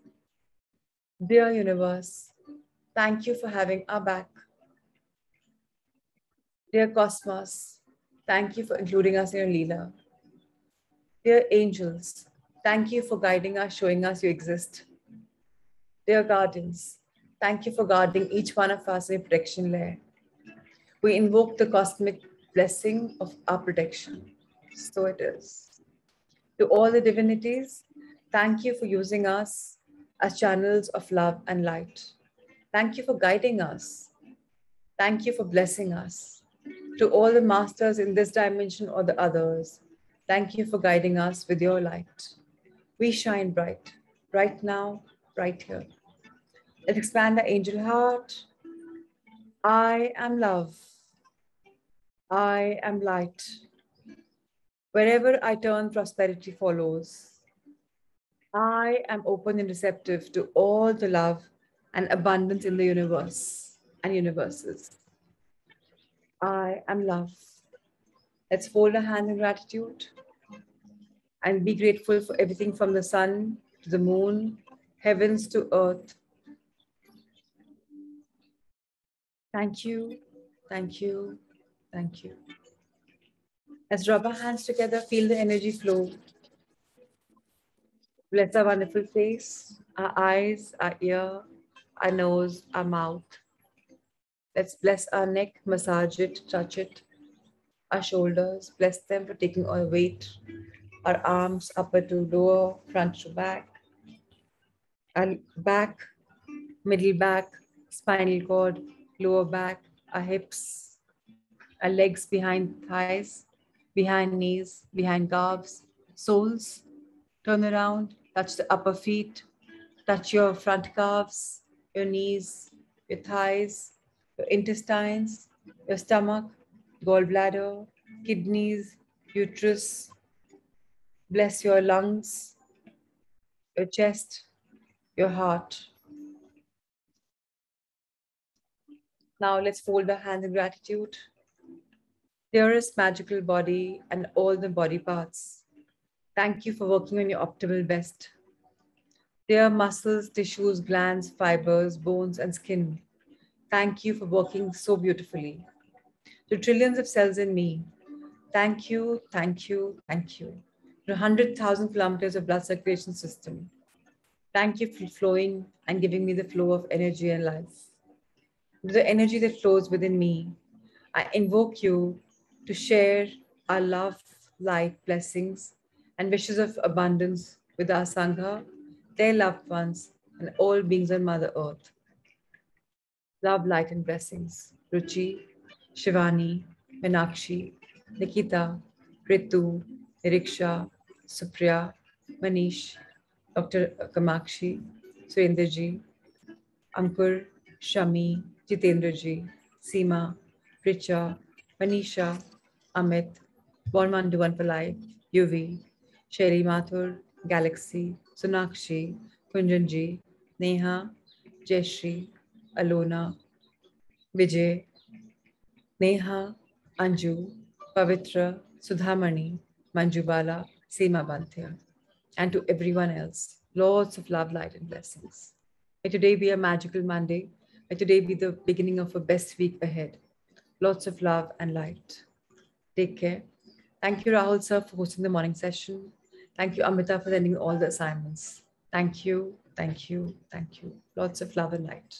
Dear universe, thank you for having our back. Dear cosmos, thank you for including us in your Leela. Dear angels, thank you for guiding us, showing us you exist. Dear guardians, thank you for guarding each one of us in a protection layer. We invoke the cosmic blessing of our protection. So it is. To all the divinities, thank you for using us as channels of love and light. Thank you for guiding us. Thank you for blessing us. To all the masters in this dimension or the others, thank you for guiding us with your light. We shine bright, right now, right here. Let's expand the angel heart. I am love. I am light. Wherever I turn, prosperity follows. I am open and receptive to all the love and abundance in the universe and universes. I am love. Let's fold our hand in gratitude and be grateful for everything from the sun to the moon, heavens to earth. Thank you, thank you, thank you. Let's rub our hands together, feel the energy flow. Bless our wonderful face, our eyes, our ear, our nose, our mouth. Let's bless our neck, massage it, touch it. Our shoulders, bless them for taking our weight. Our arms, upper to lower, front to back. Our back, middle back, spinal cord, lower back, our hips, our legs behind thighs, behind knees, behind calves, soles. Turn around, touch the upper feet, touch your front calves, your knees, your thighs, your intestines, your stomach, gallbladder, kidneys, uterus. Bless your lungs, your chest, your heart. Now let's fold our hands in gratitude. Dearest magical body and all the body parts, thank you for working on your optimal best. Dear muscles, tissues, glands, fibers, bones, and skin, thank you for working so beautifully. To trillions of cells in me, thank you, thank you, thank you. To 100,000 kilometers of blood circulation system, thank you for flowing and giving me the flow of energy and life. To the energy that flows within me, I invoke you to share our love, light, blessings, and wishes of abundance with our Sangha, their loved ones, and all beings on Mother Earth. Love, light, and blessings. Ruchi, Shivani, Meenakshi, Nikita, Ritu, Niriksha, Supriya, Manish, Dr. Kamakshi, Surendraji, Ankur, Shami, Jitendraji, Seema, Richa, Manisha, Amit, Bormandu Vanpalai, Yuvi, Sherry Mathur, Galaxy, Sonakshi, Kunjanji, Neha, Jayashri, Alona, Vijay, Neha, Anju, Pavitra, Sudhamani, Manjubala, Seema Banthya, and to everyone else, lots of love, light, and blessings. May today be a magical Monday. May today be the beginning of a best week ahead. Lots of love and light. Take care. Thank you, Rahul sir, for hosting the morning session. Thank you, Amrita, for sending all the assignments. Thank you, thank you, thank you. Lots of love and light.